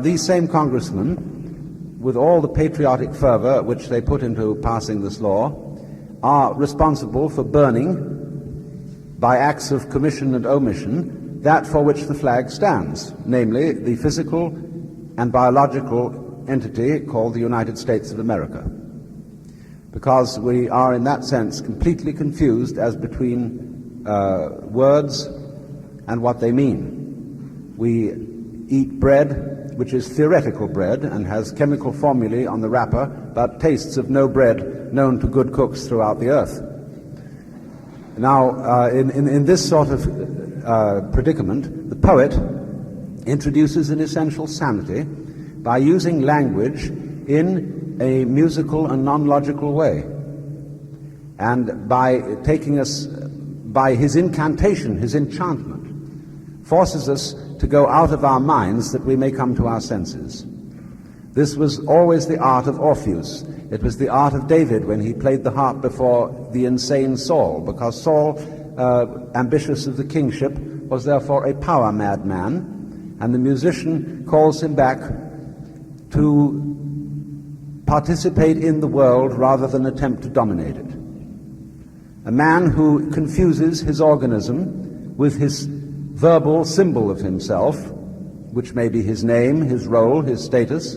These same congressmen, with all the patriotic fervor which they put into passing this law, are responsible for burning, by acts of commission and omission, that for which the flag stands, namely the physical and biological entity called the United States of America. Because we are, in that sense, completely confused as between words and what they mean. We eat bread, which is theoretical bread and has chemical formulae on the wrapper, but tastes of no bread known to good cooks throughout the earth. Now, in this sort of predicament, the poet introduces an essential sanity by using language in a musical and non-logical way, and by taking us, by his incantation, his enchantment, forces us to go out of our minds that we may come to our senses. This was always the art of Orpheus. It was the art of David when he played the harp before the insane Saul, because Saul, ambitious of the kingship, was therefore a power-mad man, and the musician calls him back to participate in the world rather than attempt to dominate it. A man who confuses his organism with his verbal symbol of himself, which may be his name, his role, his status,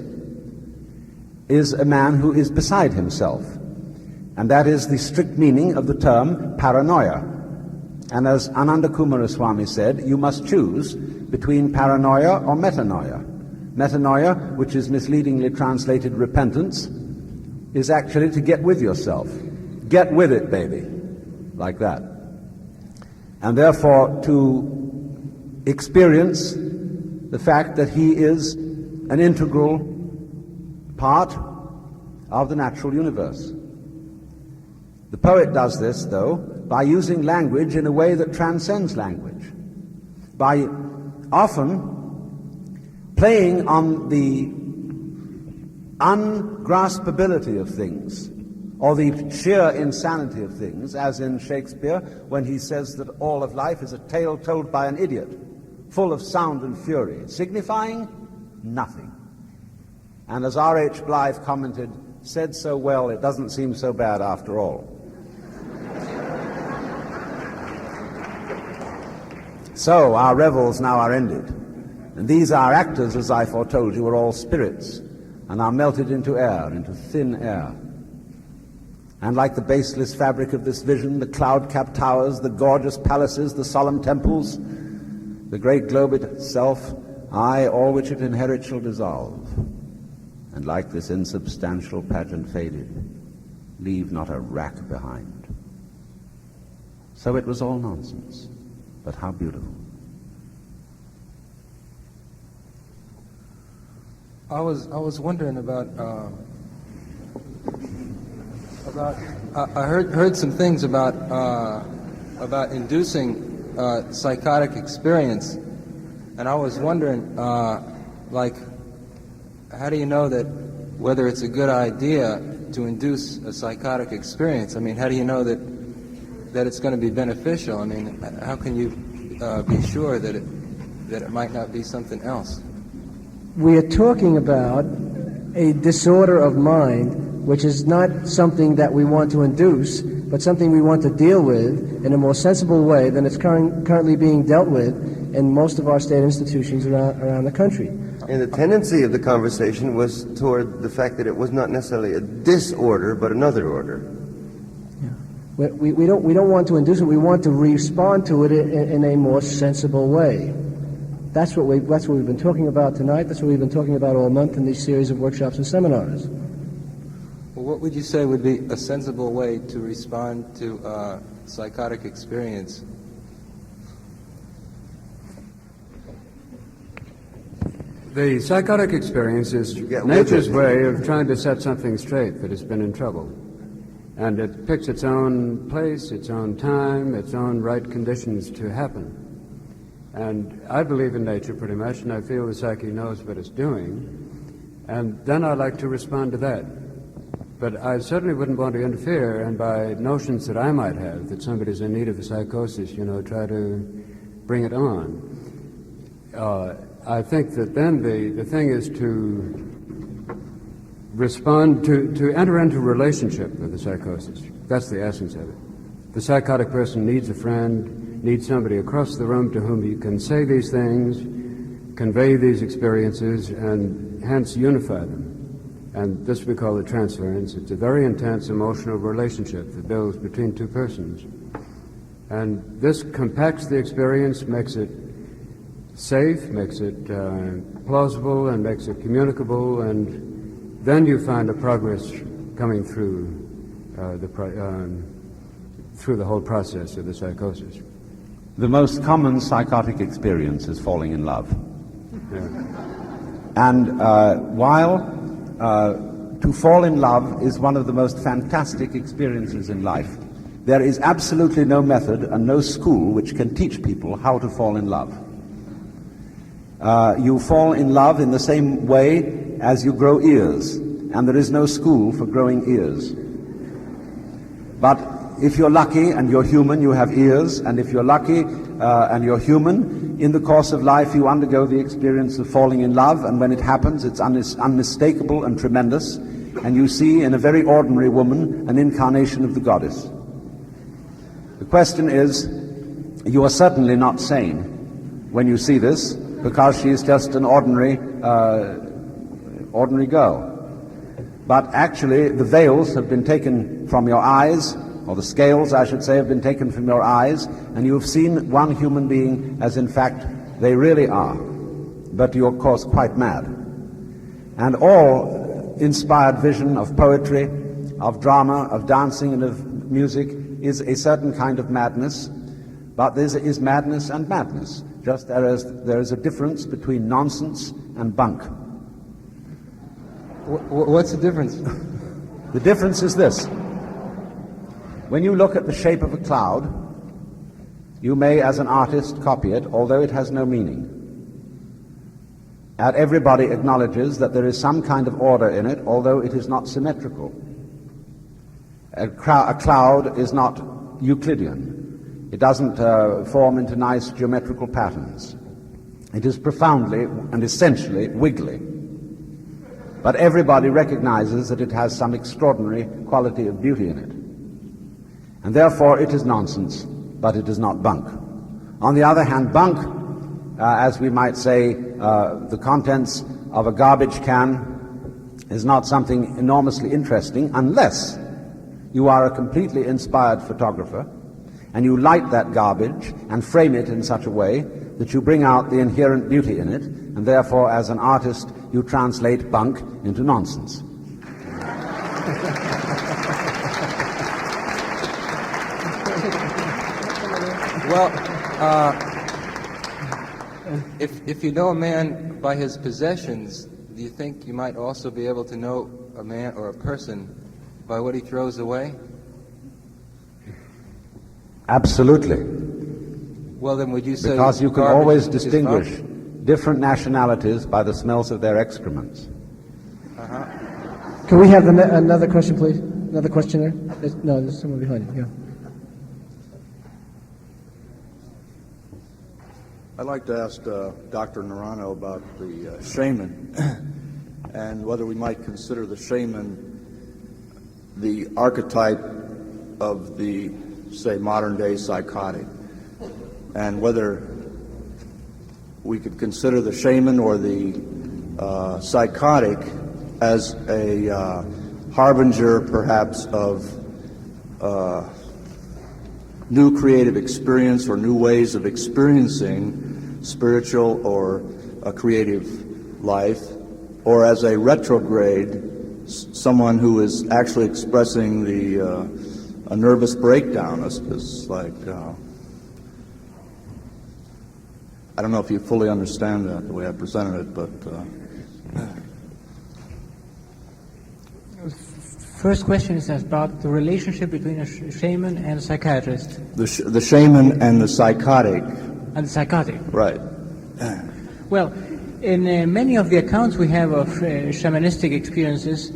is a man who is beside himself. And that is the strict meaning of the term paranoia. And as Ananda Kumaraswamy said, you must choose between paranoia or metanoia. Metanoia, which is misleadingly translated repentance, is actually to get with yourself. Get with it, baby. Like that. And therefore to experience the fact that he is an integral part of the natural universe. The poet does this, though, by using language in a way that transcends language, by often playing on the ungraspability of things, or the sheer insanity of things, as in Shakespeare, when he says that all of life is a tale told by an idiot, full of sound and fury, signifying nothing. And as R.H. Blythe commented, said so well, it doesn't seem so bad after all. So our revels now are ended, and these our actors, as I foretold you, are all spirits, and are melted into air, into thin air. And like the baseless fabric of this vision, the cloud-capped towers, the gorgeous palaces, the solemn temples, the great globe itself, I, all which it inherits, shall dissolve, and like this insubstantial pageant faded, leave not a rack behind. So it was all nonsense, but how beautiful. I was wondering about I heard some things about inducing psychotic experience, and I was wondering, like, how do you know that whether it's a good idea to induce a psychotic experience? I mean, how do you know that it's going to be beneficial? I mean, how can you be sure that it might not be something else? We are talking about a disorder of mind, which is not something that we want to induce, but something we want to deal with in a more sensible way than it's currently being dealt with in most of our state institutions around the country. And the tendency of the conversation was toward the fact that it was not necessarily a disorder, but another order. Yeah. We don't want to induce it. We want to respond to it in a more sensible way. That's what we've been talking about tonight. That's what we've been talking about all month in these series of workshops and seminars. Well, what would you say would be a sensible way to respond to psychotic experience? The psychotic experience is nature's way of trying to set something straight that has been in trouble. And it picks its own place, its own time, its own right conditions to happen. And I believe in nature pretty much, and I feel the psyche knows what it's doing. And then I like to respond to that. But I certainly wouldn't want to interfere, and by notions that I might have, that somebody's in need of a psychosis, try to bring it on. I think that then the thing is to respond, to enter into a relationship with the psychosis. That's the essence of it. The psychotic person needs a friend, needs somebody across the room to whom you can say these things, convey these experiences, and hence unify them. And this we call the transference. It's a very intense emotional relationship that builds between two persons. And this compacts the experience, makes it safe, makes it plausible, and makes it communicable, and then you find a progress coming through the whole process of the psychosis. The most common psychotic experience is falling in love. Yeah. And while to fall in love is one of the most fantastic experiences in life, there is absolutely no method and no school which can teach people how to fall in love. You fall in love in the same way as you grow ears, and there is no school for growing ears. But if you're lucky and you're human, you have ears, and if you're lucky and you're human, in the course of life you undergo the experience of falling in love, and when it happens it's unmistakable and tremendous, and you see in a very ordinary woman an incarnation of the goddess. The question is, you are certainly not sane when you see this, because she is just an ordinary girl. But actually the veils have been taken from your eyes, or the scales, I should say, have been taken from your eyes, and you have seen one human being as in fact they really are, but you're of course quite mad. And all inspired vision of poetry, of drama, of dancing, and of music is a certain kind of madness, but there is madness and madness, just as there is a difference between nonsense and bunk. What's the difference? The difference is this. When you look at the shape of a cloud, you may, as an artist, copy it, although it has no meaning. And everybody acknowledges that there is some kind of order in it, although it is not symmetrical. A cloud is not Euclidean. It doesn't form into nice geometrical patterns. It is profoundly and essentially wiggly. But everybody recognizes that it has some extraordinary quality of beauty in it. And therefore it is nonsense, but it is not bunk. On the other hand, bunk, as we might say, the contents of a garbage can, is not something enormously interesting unless you are a completely inspired photographer and you light that garbage and frame it in such a way that you bring out the inherent beauty in it, and therefore as an artist you translate bunk into nonsense. Well, if you know a man by his possessions, do you think you might also be able to know a man or a person by what he throws away? Absolutely. Well, then would you say... Because you can always distinguish different nationalities by the smells of their excrements. Uh-huh. Can we have another question, please? Another question there? No, there's someone behind you. Yeah. I'd like to ask Dr. Naranjo about the shaman and whether we might consider the shaman the archetype of the, say, modern-day psychotic, and whether we could consider the shaman or the psychotic as a harbinger, perhaps, of new creative experience or new ways of experiencing spiritual or a creative life, or as a retrograde, someone who is actually expressing a nervous breakdown. It's like, I don't know if you fully understand that the way I presented it, but... First question is about the relationship between a shaman and a psychiatrist. The shaman and the psychotic. And the psychotic. Right. Well, in many of the accounts we have of shamanistic experiences,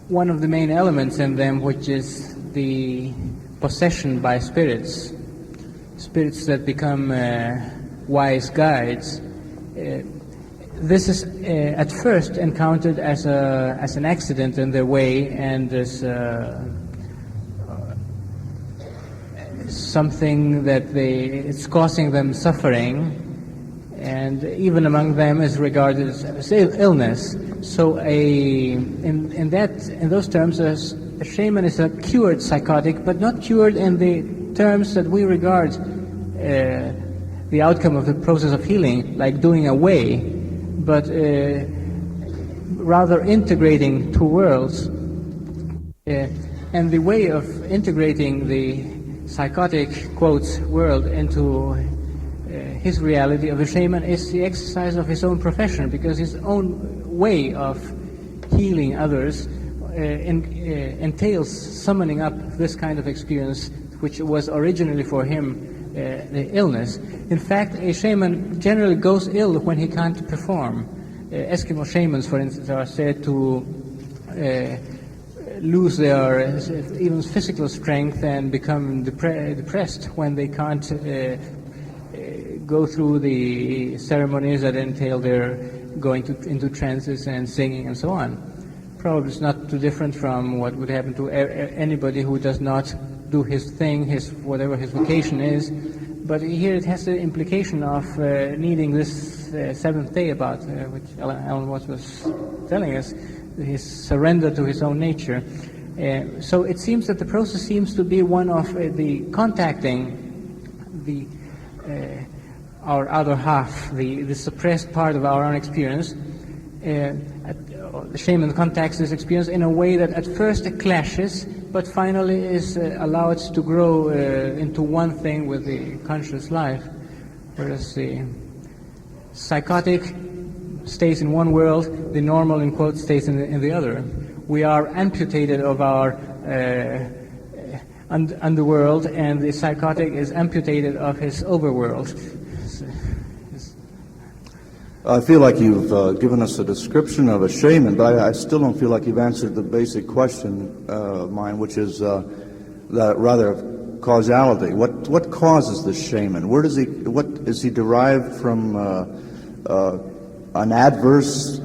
one of the main elements in them, which is the possession by spirits that become wise guides, this is at first encountered as an accident in their way, and as something that it's causing them suffering, and even among them is regarded as illness. So in those terms, a shaman is a cured psychotic, but not cured in the terms that we regard the outcome of the process of healing, like doing away, but rather integrating two worlds. And the way of integrating the psychotic, quotes, world into his reality of a shaman is the exercise of his own profession, because his own way of healing others entails summoning up this kind of experience, which was originally for him the illness. In fact, a shaman generally goes ill when he can't perform. Eskimo shamans, for instance, are said to lose their even physical strength and become depressed when they can't go through the ceremonies that entail their going into trances and singing and so on. Probably it's not too different from what would happen to anybody who does not do his thing, whatever his vocation is. But here it has the implication of needing this seventh day about which Alan Watts was telling us, his surrender to his own nature. So it seems that the process seems to be one of the contacting our other half, the suppressed part of our own experience. The shaman contacts this experience in a way that at first it clashes, but finally is allowed to grow into one thing with the conscious life, whereas the psychotic stays in one world, the normal, in quotes, stays in the other. We are amputated of our underworld, and the psychotic is amputated of his overworld. I feel like you've given us a description of a shaman, but I still don't feel like you've answered the basic question of mine, which is that rather causality. What causes the shaman? What is he derived from an adverse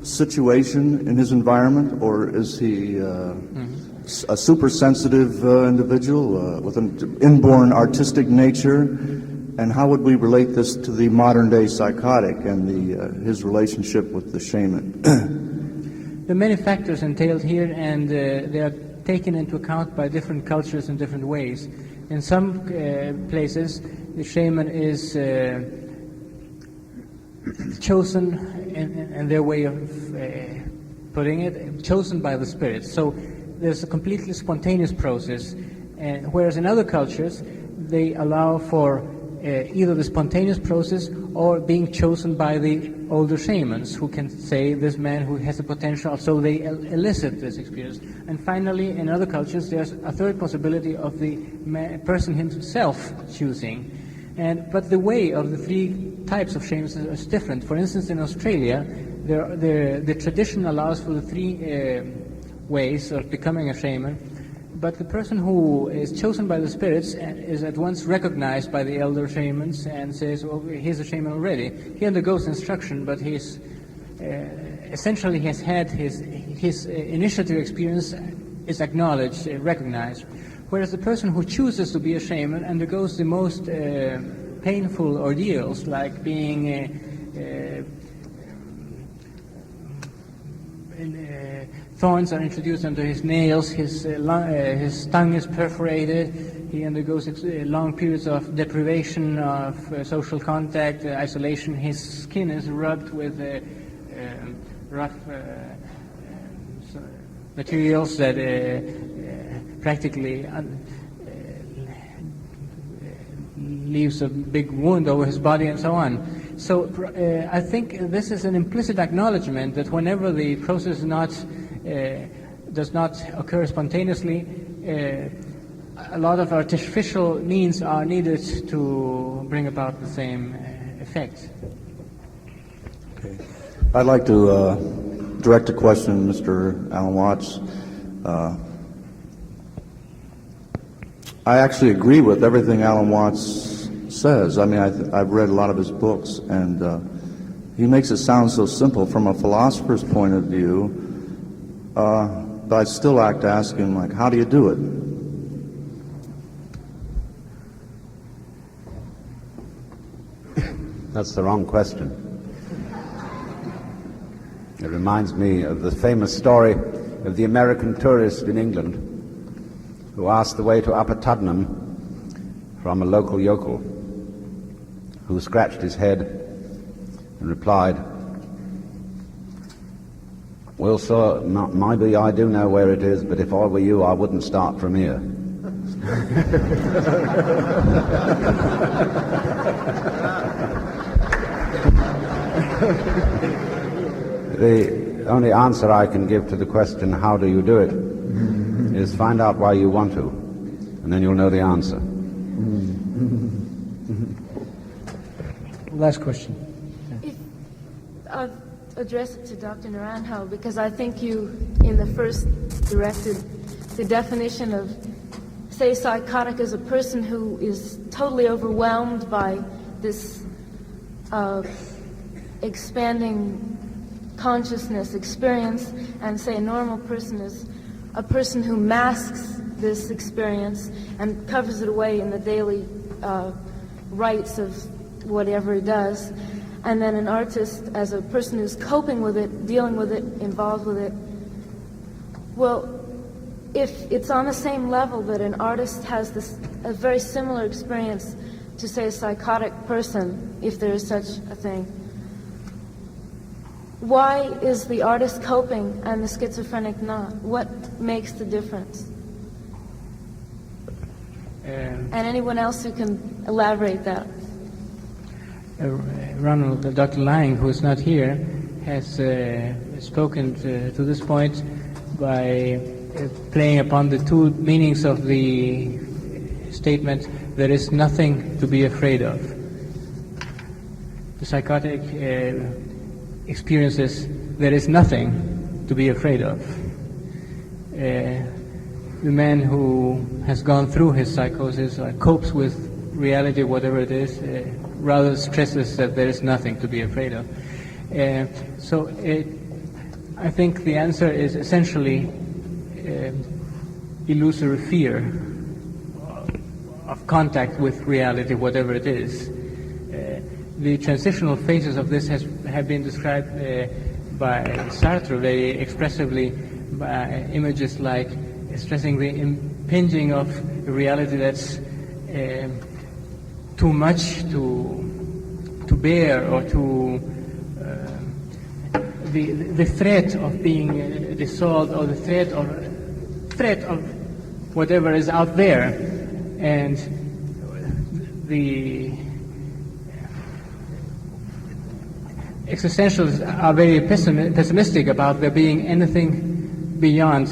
situation in his environment, or is he a supersensitive individual with an inborn artistic nature? And how would we relate this to the modern-day psychotic and his relationship with the shaman? There are many factors entailed here, and they are taken into account by different cultures in different ways. In some places, the shaman is chosen, in their way of putting it, chosen by the spirits. So there's a completely spontaneous process, whereas in other cultures, they allow for either the spontaneous process or being chosen by the older shamans who can say this man who has the potential, so they elicit this experience. And finally, in other cultures, there's a third possibility of the person himself choosing. But the way of the three types of shamans is different. For instance, in Australia, the tradition allows for the three ways of becoming a shaman. But the person who is chosen by the spirits is at once recognized by the elder shamans and says, well, he's a shaman already. He undergoes instruction, but he's essentially has had his initiative experience is acknowledged, recognized. Whereas the person who chooses to be a shaman undergoes the most painful ordeals, like being thorns are introduced under his nails, his tongue is perforated, he undergoes long periods of deprivation of social contact, isolation, his skin is rubbed with rough materials that practically leaves a big wound over his body and so on. So I think this is an implicit acknowledgement that whenever the process does not occur spontaneously, a lot of artificial means are needed to bring about the same effect. Okay. I'd like to direct a question to Mr. Alan Watts. I actually agree with everything Alan Watts says. I mean, I've read a lot of his books, and he makes it sound so simple from a philosopher's point of view. But I'd still like to ask him, like, how do you do it? That's the wrong question. It reminds me of the famous story of the American tourist in England who asked the way to Upper Tuddenham from a local yokel who scratched his head and replied, "Well, sir, maybe I do know where it is, but if I were you, I wouldn't start from here." The only answer I can give to the question, how do you do it, is find out why you want to, and then you'll know the answer. Last question. I'll address it to Dr. Naranjo, because I think you, in the first, directed the definition of, say, psychotic as a person who is totally overwhelmed by this expanding consciousness experience, and say a normal person is a person who masks this experience and covers it away in the daily rites of whatever he does. And then an artist as a person who's coping with it, dealing with it, involved with it. Well, if it's on the same level that an artist has a very similar experience to, say, a psychotic person, if there is such a thing, why is the artist coping and the schizophrenic not? What makes the difference? And anyone else who can elaborate that? Ronald, Dr. Lang, who is not here, has spoken to this point by playing upon the two meanings of the statement, "There is nothing to be afraid of." The psychotic experiences, there is nothing to be afraid of. The man who has gone through his psychosis copes with reality, whatever it is, rather stresses that there is nothing to be afraid of. I think the answer is essentially illusory fear of contact with reality, whatever it is. The transitional phases of this have been described by Sartre very expressively by images like stressing the impinging of a reality that's too much to bear, or to the threat of being dissolved, or the threat of whatever is out there, and the existentialists are very pessimistic about there being anything beyond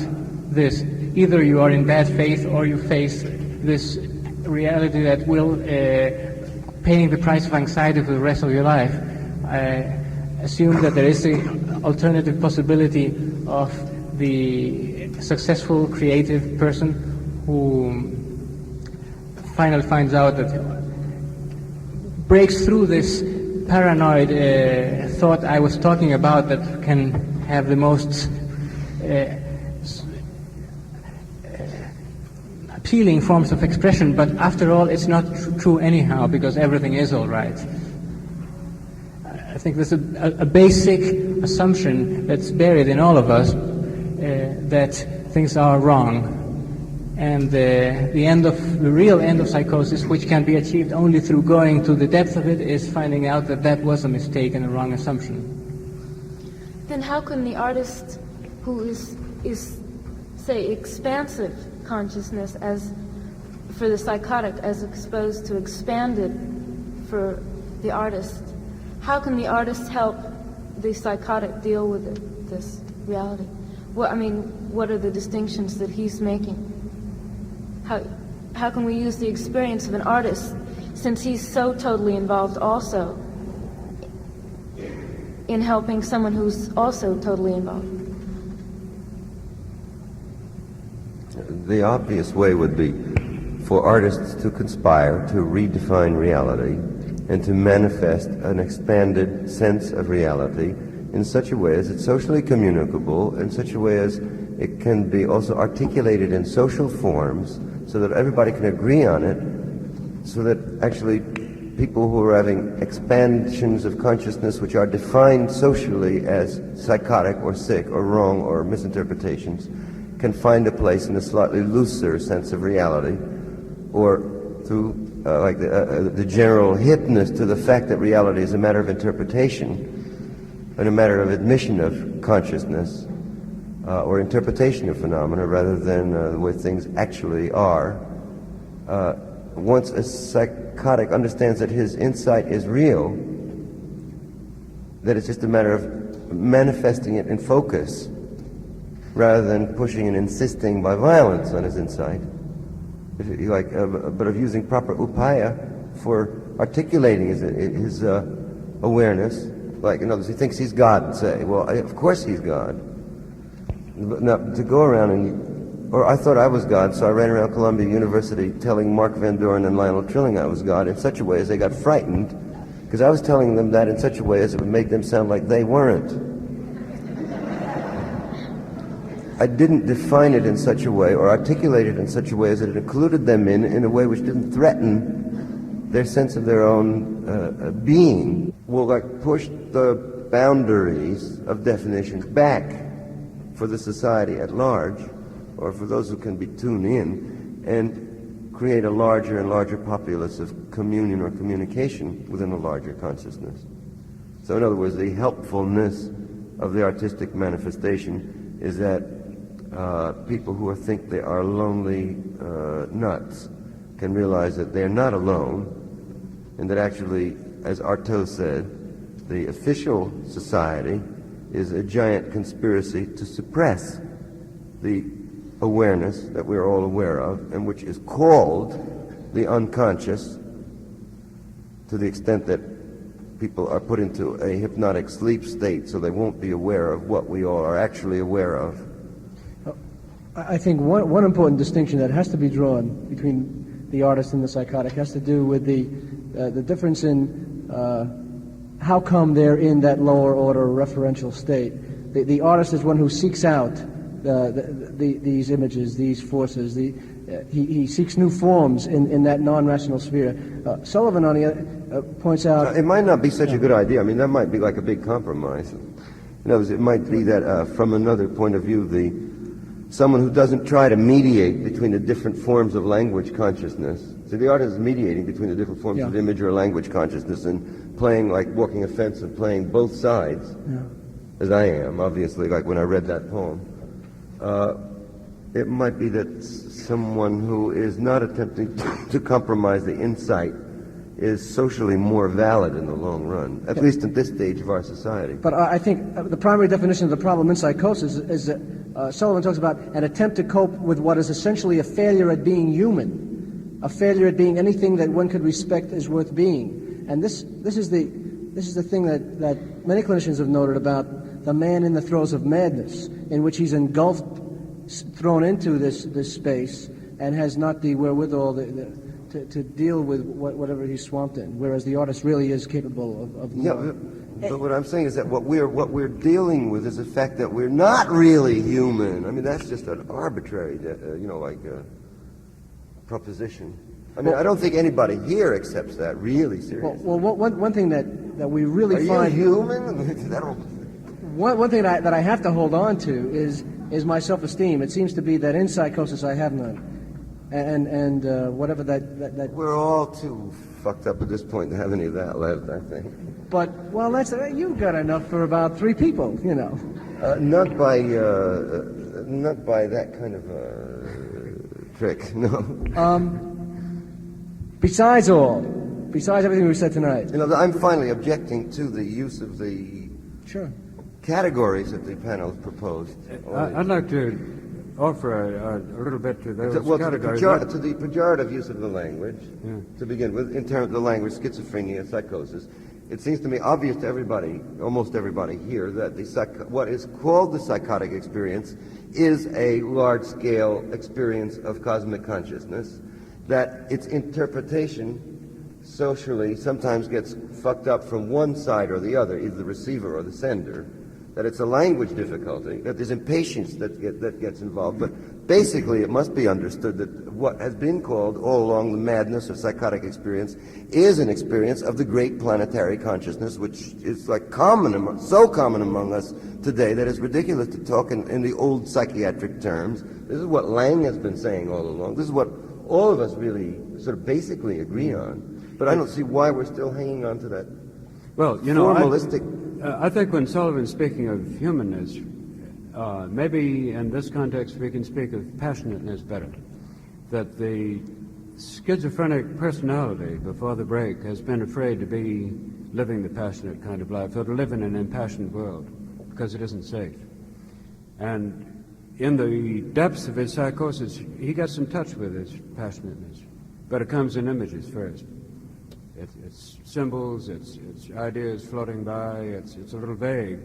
this. Either you are in bad faith, or you face this reality that will paying the price of anxiety for the rest of your life. I assume that there is an alternative possibility of the successful creative person who finally finds out that breaks through this paranoid thought I was talking about, that can have the most appealing forms of expression, but after all it's not true anyhow, because everything is all right. I think there's a basic assumption that's buried in all of us, that things are wrong, and the real end of psychosis, which can be achieved only through going to the depth of it, is finding out that that was a mistake and a wrong assumption. Then how can the artist who is say, expansive consciousness as for the psychotic as opposed to expanded for the artist, how can the artist help the psychotic deal with this reality? What are the distinctions that he's making? How can we use the experience of an artist, since he's so totally involved also in helping someone who's also totally involved? The obvious way would be for artists to conspire to redefine reality and to manifest an expanded sense of reality in such a way as it's socially communicable, in such a way as it can be also articulated in social forms so that everybody can agree on it, so that actually people who are having expansions of consciousness which are defined socially as psychotic or sick or wrong or misinterpretations can find a place in a slightly looser sense of reality, or through the general hipness to the fact that reality is a matter of interpretation and a matter of admission of consciousness, or interpretation of phenomena rather than the way things actually are. Once a psychotic understands that his insight is real, that it's just a matter of manifesting it in focus rather than pushing and insisting by violence on his insight, but of using proper upaya for articulating his awareness. Like, in other words, he thinks he's God, say. Well, of course he's God. But now, to go around or I thought I was God, so I ran around Columbia University telling Mark Van Doren and Lionel Trilling I was God in such a way as they got frightened, because I was telling them that in such a way as it would make them sound like they weren't. I didn't define it in such a way or articulate it in such a way as it included them in a way which didn't threaten their sense of their own being. Will push the boundaries of definitions back for the society at large, or for those who can be tuned in, and create a larger and larger populace of communion or communication within a larger consciousness. So in other words, the helpfulness of the artistic manifestation is that people who think they are lonely nuts can realize that they're not alone, and that actually, as Artaud said, the official society is a giant conspiracy to suppress the awareness that we're all aware of, and which is called the unconscious, to the extent that people are put into a hypnotic sleep state so they won't be aware of what we all are actually aware of. I think one important distinction that has to be drawn between the artist and the psychotic has to do with the difference in how come they're in that lower order referential state. The artist is one who seeks out these images, these forces. He seeks new forms in that non-rational sphere. Sullivan, on the other, points out... it might not be such a good idea. I mean, that might be like a big compromise. In other words, it might be that from another point of view, someone who doesn't try to mediate between the different forms of language consciousness. So the artist is mediating between the different forms of image or language consciousness and playing, like walking a fence and playing both sides, as I am, obviously, like when I read that poem. It might be that someone who is not attempting to compromise the insight is socially more valid in the long run, at least at this stage of our society. But I think the primary definition of the problem in psychosis is that Sullivan talks about an attempt to cope with what is essentially a failure at being human, a failure at being anything that one could respect as worth being. And this is the thing that many clinicians have noted about the man in the throes of madness, in which he's engulfed, thrown into this space, and has not the wherewithal to deal with whatever he's swamped in, whereas the artist really is capable of more. But what I'm saying is that what we're dealing with is the fact that we're not really human. I mean, that's just an arbitrary, proposition. I mean, I don't think anybody here accepts that really seriously. Well, one thing that we really find... Are you human? One thing that I have to hold on to is my self-esteem. It seems to be that in psychosis I have none. And whatever that... We're all too fucked up at this point to have any of that left, I think. But, well, you've got enough for about 3 people, you know. Not by that kind of trick, no. Besides everything we've said tonight. You know, I'm finally objecting to the use of the categories that the panel proposed. I'd like to offer a little bit to those categories. To the pejorative use of the language, to begin with, in terms of the language, schizophrenia, psychosis. It seems to me obvious to everybody, almost everybody here, that what is called the psychotic experience is a large-scale experience of cosmic consciousness, that its interpretation socially sometimes gets fucked up from one side or the other, either the receiver or the sender, that it's a language difficulty, that there's impatience that gets involved. But basically it must be understood that what has been called all along the madness of psychotic experience is an experience of the great planetary consciousness, which is like so common among us today that it's ridiculous to talk in the old psychiatric terms. This is what Lang has been saying all along. This is what all of us really sort of basically agree on. But I don't see why we're still hanging on to that formalistic... I think when Sullivan's speaking of humanness, maybe in this context we can speak of passionateness better. That the schizophrenic personality before the break has been afraid to be living the passionate kind of life, or to live in an impassioned world, because it isn't safe. And in the depths of his psychosis, he gets in touch with his passionateness, but it comes in images first. It's symbols, it's ideas floating by, it's a little vague.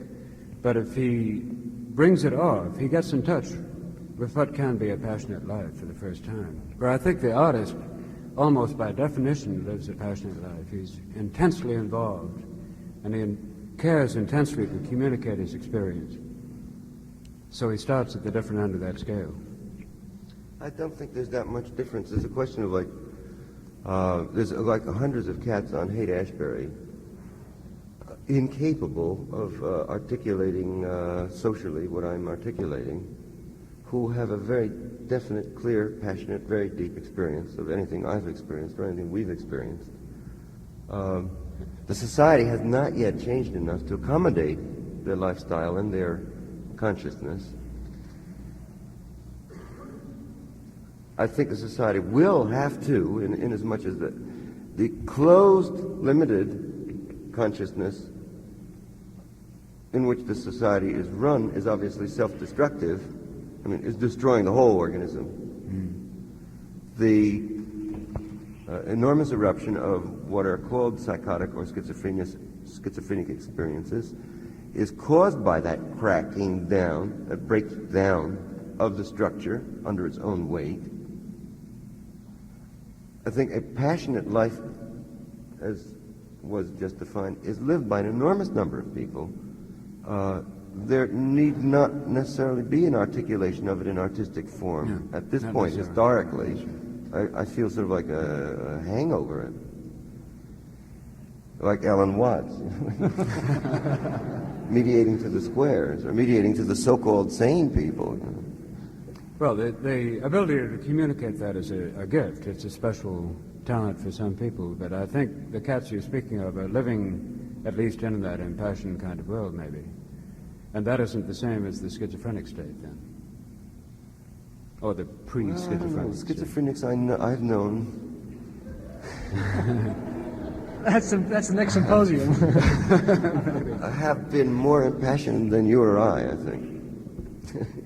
But if he brings it off, he gets in touch with what can be a passionate life for the first time. Where I think the artist, almost by definition, lives a passionate life. He's intensely involved, and he cares intensely to communicate his experience. So he starts at the different end of that scale. I don't think there's that much difference. It's a question of there's like hundreds of cats on Haight-Ashbury incapable of articulating socially what I'm articulating, who have a very definite, clear, passionate, very deep experience of anything I've experienced or anything we've experienced. The society has not yet changed enough to accommodate their lifestyle and their consciousness. I think the society will have to, in as much as the closed, limited consciousness in which the society is run is obviously self-destructive. I mean, it's destroying the whole organism. The enormous eruption of what are called psychotic or schizophrenic experiences is caused by that cracking down, that breakdown of the structure under its own weight. I think a passionate life, as was just defined, is lived by an enormous number of people there need not necessarily be an articulation of it in artistic form. At this point, historically, I feel sort of like a hangover. Like Alan Watts, mediating to the squares, or mediating to the so-called sane people. Well, the ability to communicate that is a gift. It's a special talent for some people, but I think the cats you're speaking of are living at least in that impassioned kind of world, maybe. And that isn't the same as the schizophrenic state, then? Or the pre-schizophrenic state? Schizophrenics I've known. That's the next symposium. I have been more impassioned than you or I think.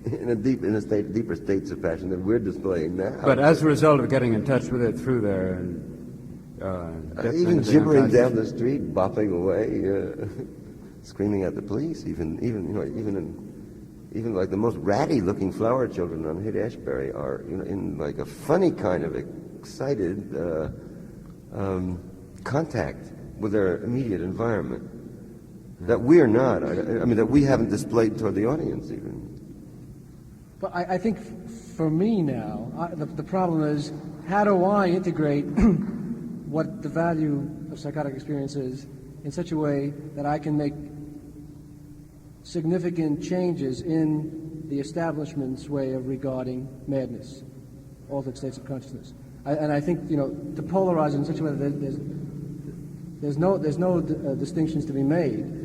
in deeper states of passion than we're displaying now. But as a result of getting in touch with it through their even gibbering down the street, bopping away, screaming at the police, even like the most ratty-looking flower children on Haight-Ashbury are, in like a funny kind of excited contact with their immediate environment that we're not. I mean, that we haven't displayed toward the audience even. But I think for me now, the problem is, how do I integrate what the value of psychotic experience is in such a way that I can make significant changes in the establishment's way of regarding madness, altered states of consciousness. And I think, to polarize it in such a way that there's no distinctions to be made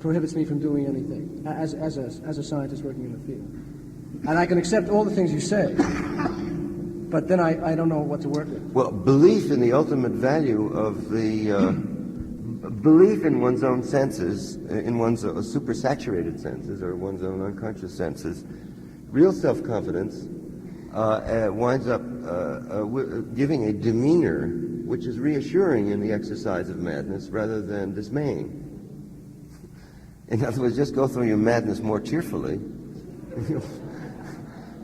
prohibits me from doing anything as a scientist working in the field. And I can accept all the things you say, but then I don't know what to work with. Well, belief in the ultimate value of the belief in one's own senses, in one's supersaturated senses or one's own unconscious senses, real self-confidence winds up giving a demeanor which is reassuring in the exercise of madness rather than dismaying. In other words, just go through your madness more cheerfully.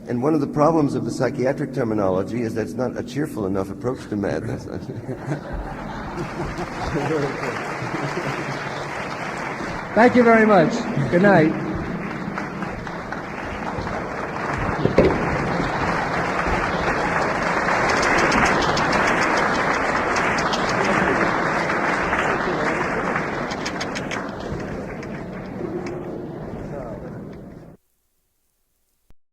And one of the problems of the psychiatric terminology is that it's not a cheerful enough approach to madness. Thank you very much. Good night.